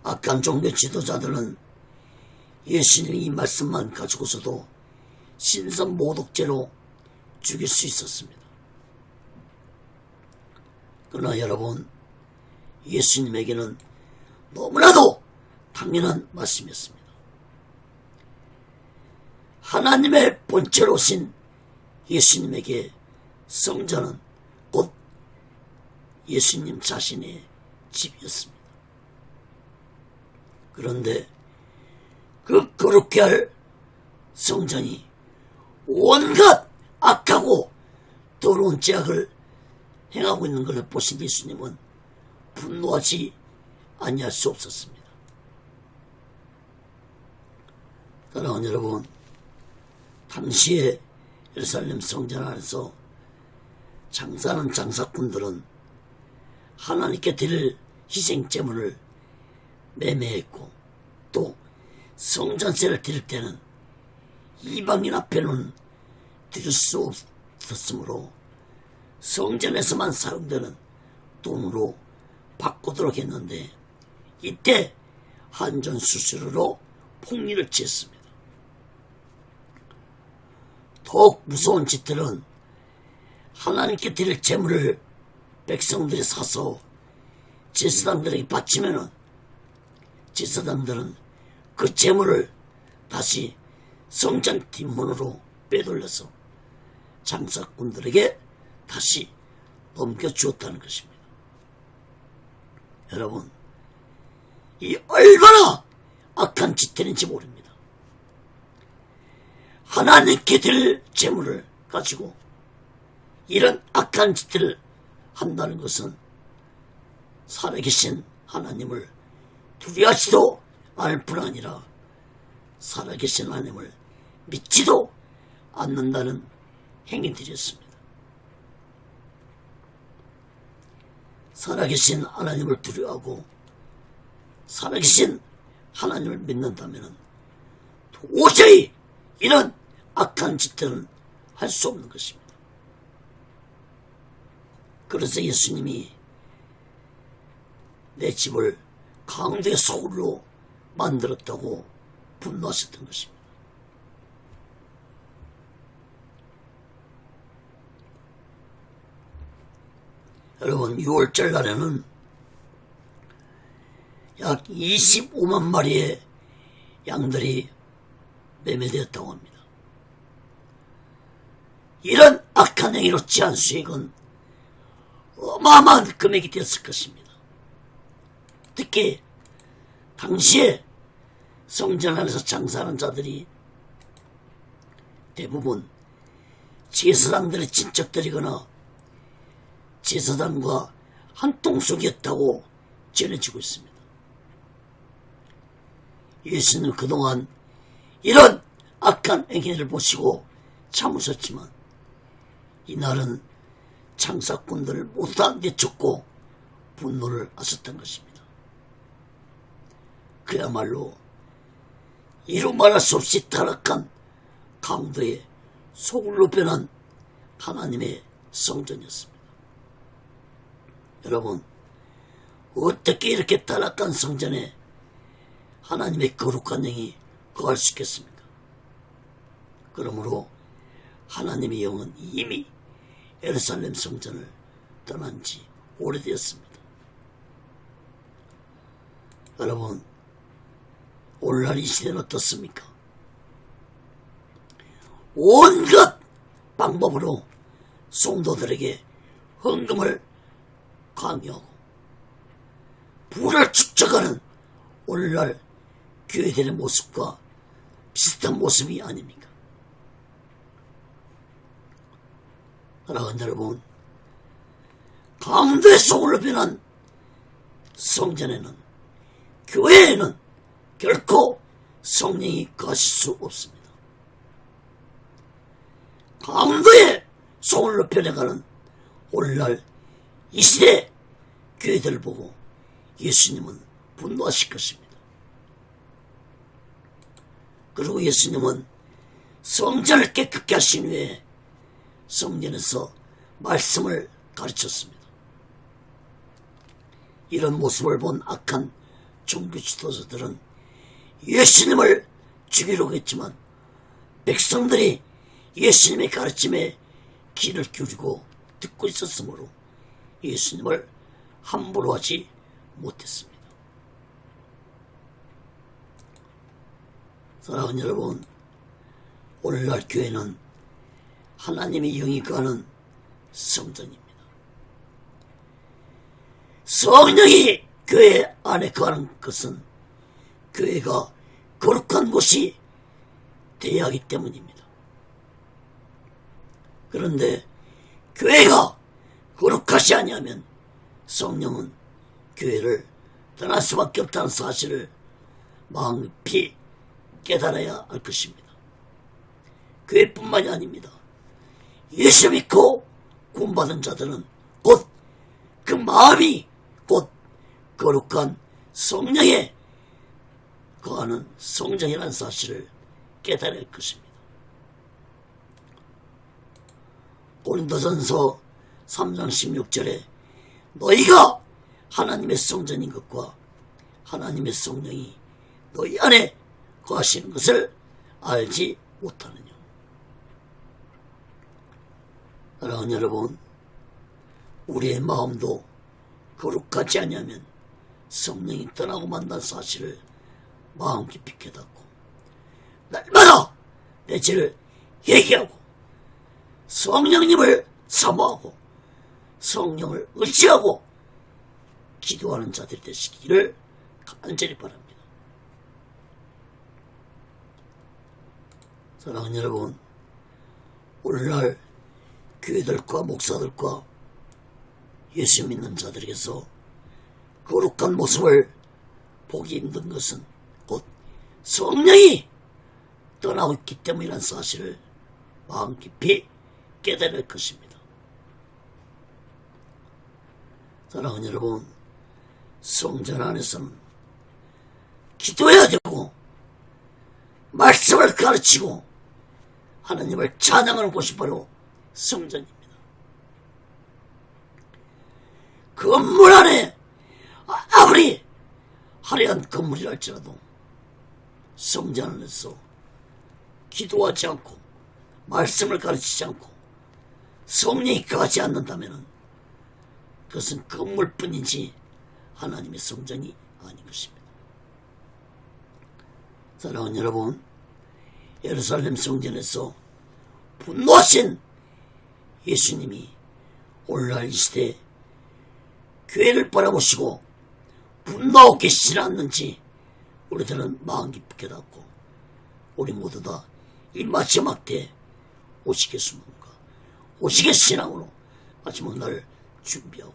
악한 종교 지도자들은 예수님이 이 말씀만 가지고서도 신선모독죄로 죽일 수 있었습니다. 그러나 여러분, 예수님에게는 너무나도 당연한 말씀이었습니다. 하나님의 본체로 오신 예수님에게 성전은 곧 예수님 자신의 집이었습니다. 그런데 그 거룩해 할 성전이 온갖 악하고 더러운 죄악을 행하고 있는 것을 보신 예수님은 분노하지 아니할 수 없었습니다. 사랑하는 여러분, 당시에 예루살렘 성전 안에서 장사하는 장사꾼들은 하나님께 드릴 희생제물을 매매했고, 또 성전세를 드릴 때는 이방인 앞에는 드릴 수 없었으므로 성전에서만 사용되는 돈으로 바꾸도록 했는데, 이때 한전 수수료로 폭리를 취했습니다. 더욱 무서운 짓들은 하나님께 드릴 제물을 백성들이 사서 제사장들에게 바치면은 제사장들은 그 제물을 다시 성전 뒷문으로 빼돌려서 장사꾼들에게 다시 넘겨주었다는 것입니다. 여러분, 이 얼마나 악한 짓들인지 모릅니다. 하나님께 드릴 제물을 가지고 이런 악한 짓들을 한다는 것은 살아계신 하나님을 두려워하지도 않을 뿐 아니라 살아계신 하나님을 믿지도 않는다는 행위들이었습니다. 살아계신 하나님을 두려워하고 살아계신 하나님을 믿는다면 도저히 이런 악한 짓들은 할 수 없는 것입니다. 그래서 예수님이 내 집을 강도의 소굴로 만들었다고 분노하셨던 것입니다. 여러분, 6월절 날에는 약 25만 마리의 양들이 매매되었다고 합니다. 이런 악한 행위로 취한 수익은 어마어마한 금액이 되었을 것입니다. 특히 당시에 성전 안에서 장사하는 자들이 대부분 제사장들의 친척들이거나 제사장과 한 통속이었다고 전해지고 있습니다. 예수는 그동안 이런 악한 행위를 보시고 참으셨지만 이날은 장사꾼들을 모두 다 내쫓고 분노를 하셨던 것입니다. 그야말로 이루 말할 수 없이 타락한 강도의 소굴로 변한 하나님의 성전이었습니다. 여러분, 어떻게 이렇게 타락한 성전에 하나님의 거룩한 영이 거할 수 있겠습니까? 그러므로 하나님의 영은 이미 예루살렘 성전을 떠난 지 오래되었습니다. 여러분, 오늘날 이 시대는 어떻습니까? 온갖 방법으로 성도들에게 헌금을 강요하고 부를 축적하는 오늘날 교회들의 모습과 비슷한 모습이 아닙니까? 사랑하는 여러분, 강도의 소굴로 변한 성전에는, 교회에는 결코 성령이 거하실 수 없습니다. 강도의 소굴로 변해가는 오늘날 이 시대 교회들을 보고 예수님은 분노하실 것입니다. 그리고 예수님은 성전을 깨끗게 하신 후에 성전에서 말씀을 가르쳤습니다. 이런 모습을 본 악한 종교 지도자들은 예수님을 죽이려고 했지만 백성들이 예수님의 가르침에 귀를 기울이고 듣고 있었으므로 예수님을 함부로 하지 못했습니다. 사랑하는 여러분, 오늘날 교회는 하나님의 영이 거하는 성전입니다. 성령이 교회 안에 거하는 것은 교회가 거룩한 곳이 되어야 하기 때문입니다. 그런데 교회가 거룩하지 아니하면 성령은 교회를 떠날 수밖에 없다는 사실을 마음 깊이 깨달아야 할 것입니다. 교회뿐만이 아닙니다. 예수 믿고 구원받은 자들은 곧 그 마음이 곧 거룩한 성령에 거하는 성정이라는 사실을 깨달아야 할 것입니다. 고린도전서 3장 16절에 너희가 하나님의 성전인 것과 하나님의 성령이 너희 안에 거하시는 것을 알지 못하느냐. 사랑하는 여러분, 우리의 마음도 거룩하지 아니하면 성령이 떠나고 만난 사실을 마음 깊이 깨닫고 날마다 내 죄를 회개하고 성령님을 사모하고 성령을 의지하고 기도하는 자들이 되시기를 간절히 바랍니다. 사랑하는 여러분, 오늘날 교회들과 목사들과 예수 믿는 자들에게서 거룩한 모습을 보기 힘든 것은 곧 성령이 떠나고 있기 때문이라는 사실을 마음 깊이 깨달을 할 것입니다. 사랑하는 여러분, 성전 안에서는 기도해야 되고 말씀을 가르치고 하나님을 찬양하는 곳이 바로 성전입니다. 건물 안에 아무리 화려한 건물이랄지라도 성전 안에서 기도하지 않고 말씀을 가르치지 않고 성령이 거하지 않는다면 그것은 건물뿐이지 하나님의 성전이 아닌 것입니다. 사랑하는 여러분, 예루살렘 성전에서 분노하신 예수님이 오늘날 이 시대에 교회를 바라보시고 분노하고 계시지 않는지 우리들은 마음 깊게 깨닫고 우리 모두 다 이 마지막 때에 오시겠습니까? 오시겠신앙으로 마지막 날을 준비하고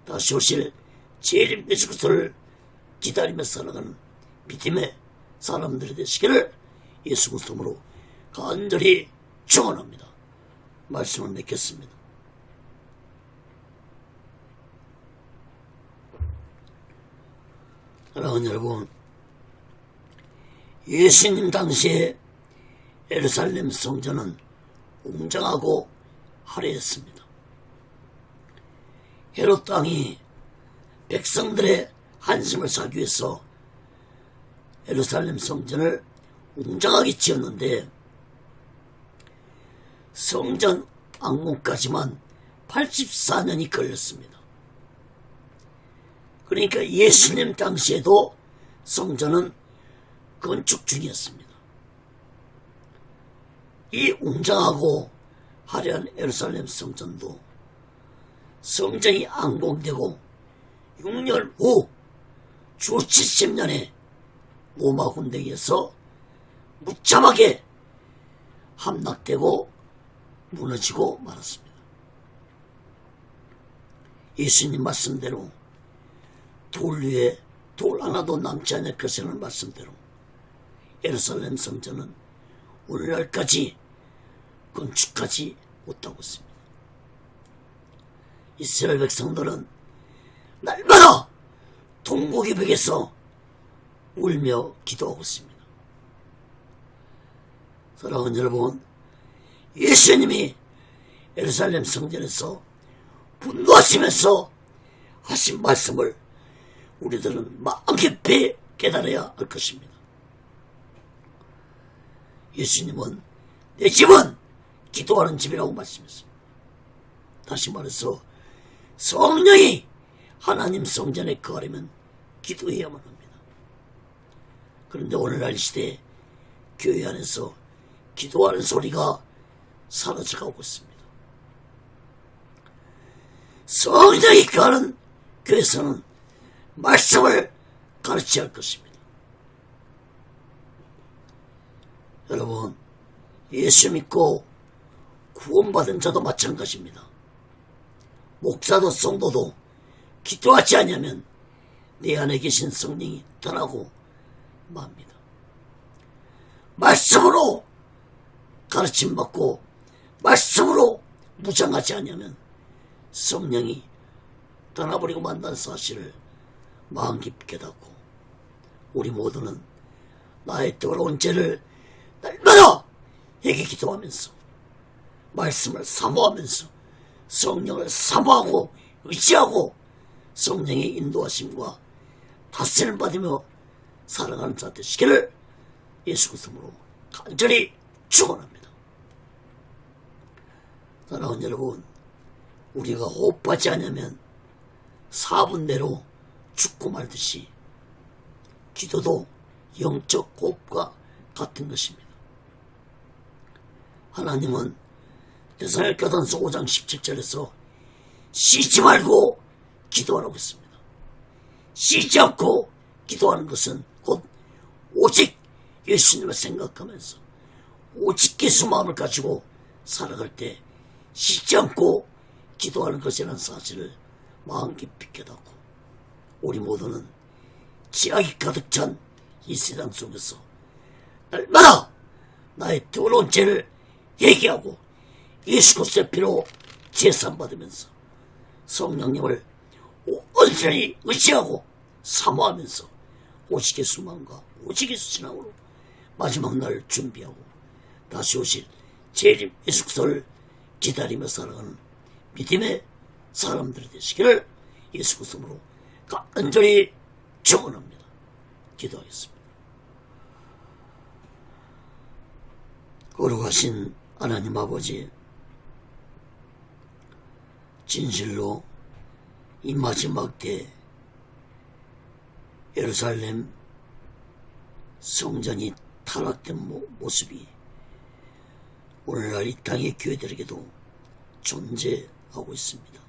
다시 오실 재림 예수 그리스도를 기다리며 살아가는 믿음의 사람들이 되시기를 예수 그리스도로 간절히 축원합니다. 말씀을 맺겠습니다. 사랑하는 여러분, 예수님 당시에 예루살렘 성전은 웅장하고 화려했습니다. 헤롯 왕이 백성들의 한심을 사기 위해서 예루살렘 성전을 웅장하게 지었는데 성전 완공까지만 84년이 걸렸습니다. 그러니까 예수님 당시에도 성전은 건축 중이었습니다. 이 웅장하고 화려한 예루살렘 성전도 성전이 완공되고 6년 후 주 70년에 로마 군대에서 무참하게 함락되고 무너지고 말았습니다. 예수님 말씀대로 돌 위에 돌 하나도 남지 않을 것이라는 말씀대로 예루살렘 성전은 오늘날까지 건축하지 못하고 있습니다. 이스라엘 백성들은 날마다 통곡의 벽에서 울며 기도하고 있습니다. 사랑하는 여러분, 예수님이 예루살렘 성전에서 분노하시면서 하신 말씀을 우리들은 마음 깊이 깨달아야 할 것입니다. 예수님은 내 집은 기도하는 집이라고 말씀했습니다. 다시 말해서 성령이 하나님 성전에 거하려면 기도해야만 합니다. 그런데 오늘날 시대에 교회 안에서 기도하는 소리가 사라져가고 있습니다. 성령이 거하는 교회에서는 말씀을 가르쳐야 할 것입니다. 여러분, 예수 믿고 구원받은 자도 마찬가지입니다. 목사도 성도도 기도하지 않으면 내 안에 계신 성령이 떠나고 맙니다. 말씀으로 가르침받고 말씀으로 무장하지 않으면 성령이 떠나버리고 만난 사실을 마음 깊게 깨닫고 우리 모두는 나의 더러운 죄를 날마다 회개 기도하면서 말씀을 사모하면서 성령을 사모하고 의지하고 성령의 인도하심과 다스림을 받으며 살아가는 자 되시기를 예수 그리스도로 간절히 축원합니다. 사랑하는 여러분, 우리가 호흡하지 않으면 4분 내로 죽고 말듯이 기도도 영적 호흡과 같은 것입니다. 하나님은 데살로니가전서 5장 17절에서 쉬지 말고 기도하라고 했습니다. 쉬지 않고 기도하는 것은 곧 오직 예수님을 생각하면서 오직 예수 마음을 가지고 살아갈 때 쉬지 않고 기도하는 것이라는 사실을 마음 깊이 깨닫고 우리 모두는 지악이 가득 찬 이 세상 속에서 날마다 나의 더러운 죄를 얘기하고 예수 그리스도의 피로 제산받으면서 성령님을 온전히 의지하고 사모하면서 오직 예수 마음과 오직 예수 신앙으로 마지막 날을 준비하고 다시 오실 재림 예수 그리스도를 기다리며 살아가는 믿음의 사람들이 되시기를 예수 그리스도로 간절히 축원합니다. 기도하겠습니다. 거룩하신 하나님 아버지, 진실로 이 마지막 때 예루살렘 성전이 타락된 모습이 오늘날 이 땅의 교회들에게도 존재하고 있습니다.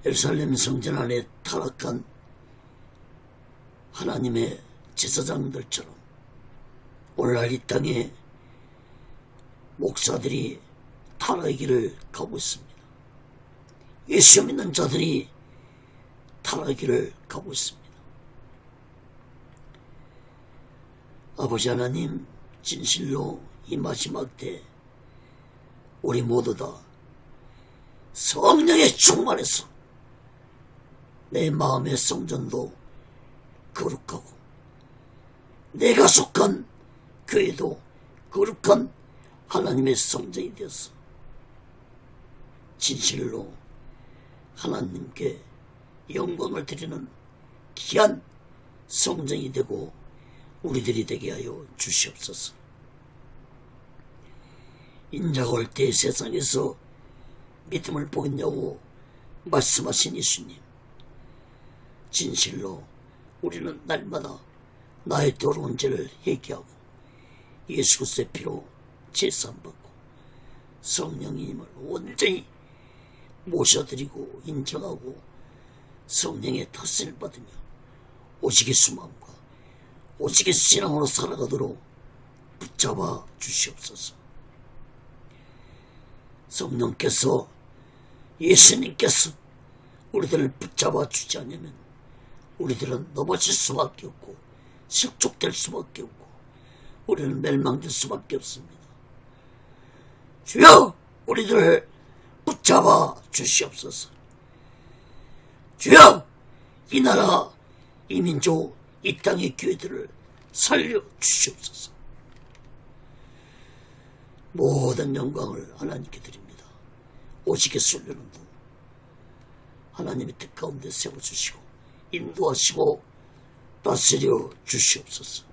예루살렘 성전 안에 타락한 하나님의 제사장들처럼 오늘날 이 땅에 목사들이 타락의 길을 가고 있습니다. 예수 믿는 자들이 타락의 길을 가고 있습니다. 아버지 하나님, 진실로 이 마지막 때 우리 모두 다 성령의 충만해서 내 마음의 성전도 거룩하고 내가 속한 교회도 거룩한 하나님의 성전이 되어서 진실로 하나님께 영광을 드리는 귀한 성전이 되고 우리들이 되게 하여 주시옵소서. 인자가 올 때 세상에서 믿음을 보겠냐고 말씀하신 예수님, 진실로 우리는 날마다 나의 더러운 죄를 회개하고 예수 그리스도의 피로 제사받고 성령님을 온전히 모셔드리고 인정하고 성령의 탓을 받으며 오직 예수 마음과 오직 예수 신앙으로 살아가도록 붙잡아 주시옵소서. 성령께서 예수님께서 우리들을 붙잡아 주지 않으면 우리들은 넘어질 수밖에 없고 실족될 수밖에 없고 우리는 멸망될 수밖에 없습니다. 주여, 우리들을 붙잡아 주시옵소서. 주여, 이 나라, 이 민족, 이 땅의 교회들을 살려 주시옵소서. 모든 영광을 하나님께 드립니다. 오직에 쏠려는 분 하나님의 뜻 가운데 세워주시고 인도하시고 다스려 주시옵소서.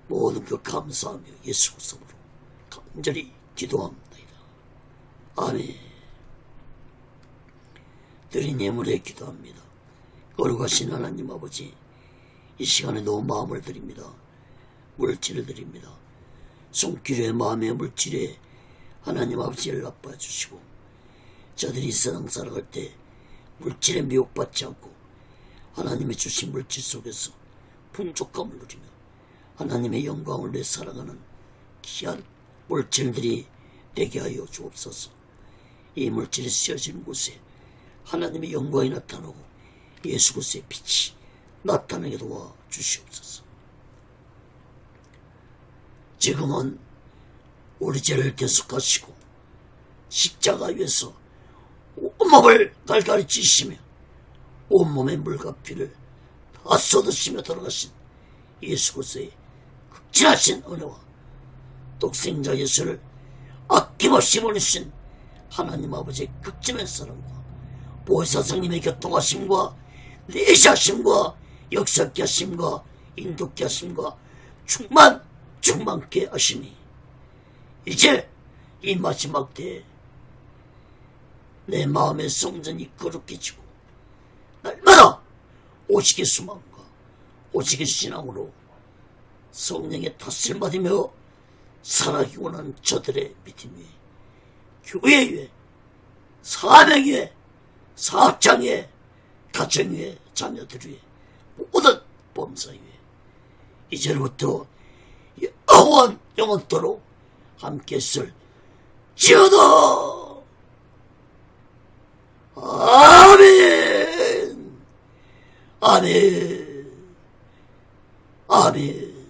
모든 것 감사하며 예수 그리스도로 간절히 기도합니다. 아멘. 드린 예물에 기도합니다. 거룩하신 하나님 아버지, 이 시간에도 마음을 드립니다. 물질을 드립니다. 손길에 마음의 물질에 하나님 아버지를 나빠해 주시고 저들이 이 세상 살아갈 때 물질에 미혹받지 않고 하나님의 주신 물질 속에서 풍족함을 누리며 하나님의 영광을 내 사랑하는 귀한 물질들이 되게 하여 주옵소서. 이 물질이 쓰여진 곳에 하나님의 영광이 나타나고 예수 그리스도의 빛이 나타나게 도와 주시옵소서. 지금은 우리 죄를 대속하시고 십자가 위에서 온몸을 갈갈이 찢으시며 온몸의 물과 피를 다 쏟으시며 돌아가신 예수 그리스도의 극진하신 은혜와 독생자 예수를 아낌없이 보내신 하나님 아버지의 극진한 사랑과 보혜사장님의 교통하심과 내시하심과 역사케 하심과 인도케 하심과 충만케 하심이 이제 이 마지막 때에 내 마음의 성전이 거룩해지고 날마다 오직의 수망과 오직의 신앙으로 성령의 탓을 받으며 살아가기 원하는 저들의 믿음 위에, 교회 위에, 사명 위에, 사업장 위에, 가정 위에, 자녀들 위에, 모든 범사 위에 이제부터 영원토록 함께 쓸지어다. 아멘. 아멘. 아멘.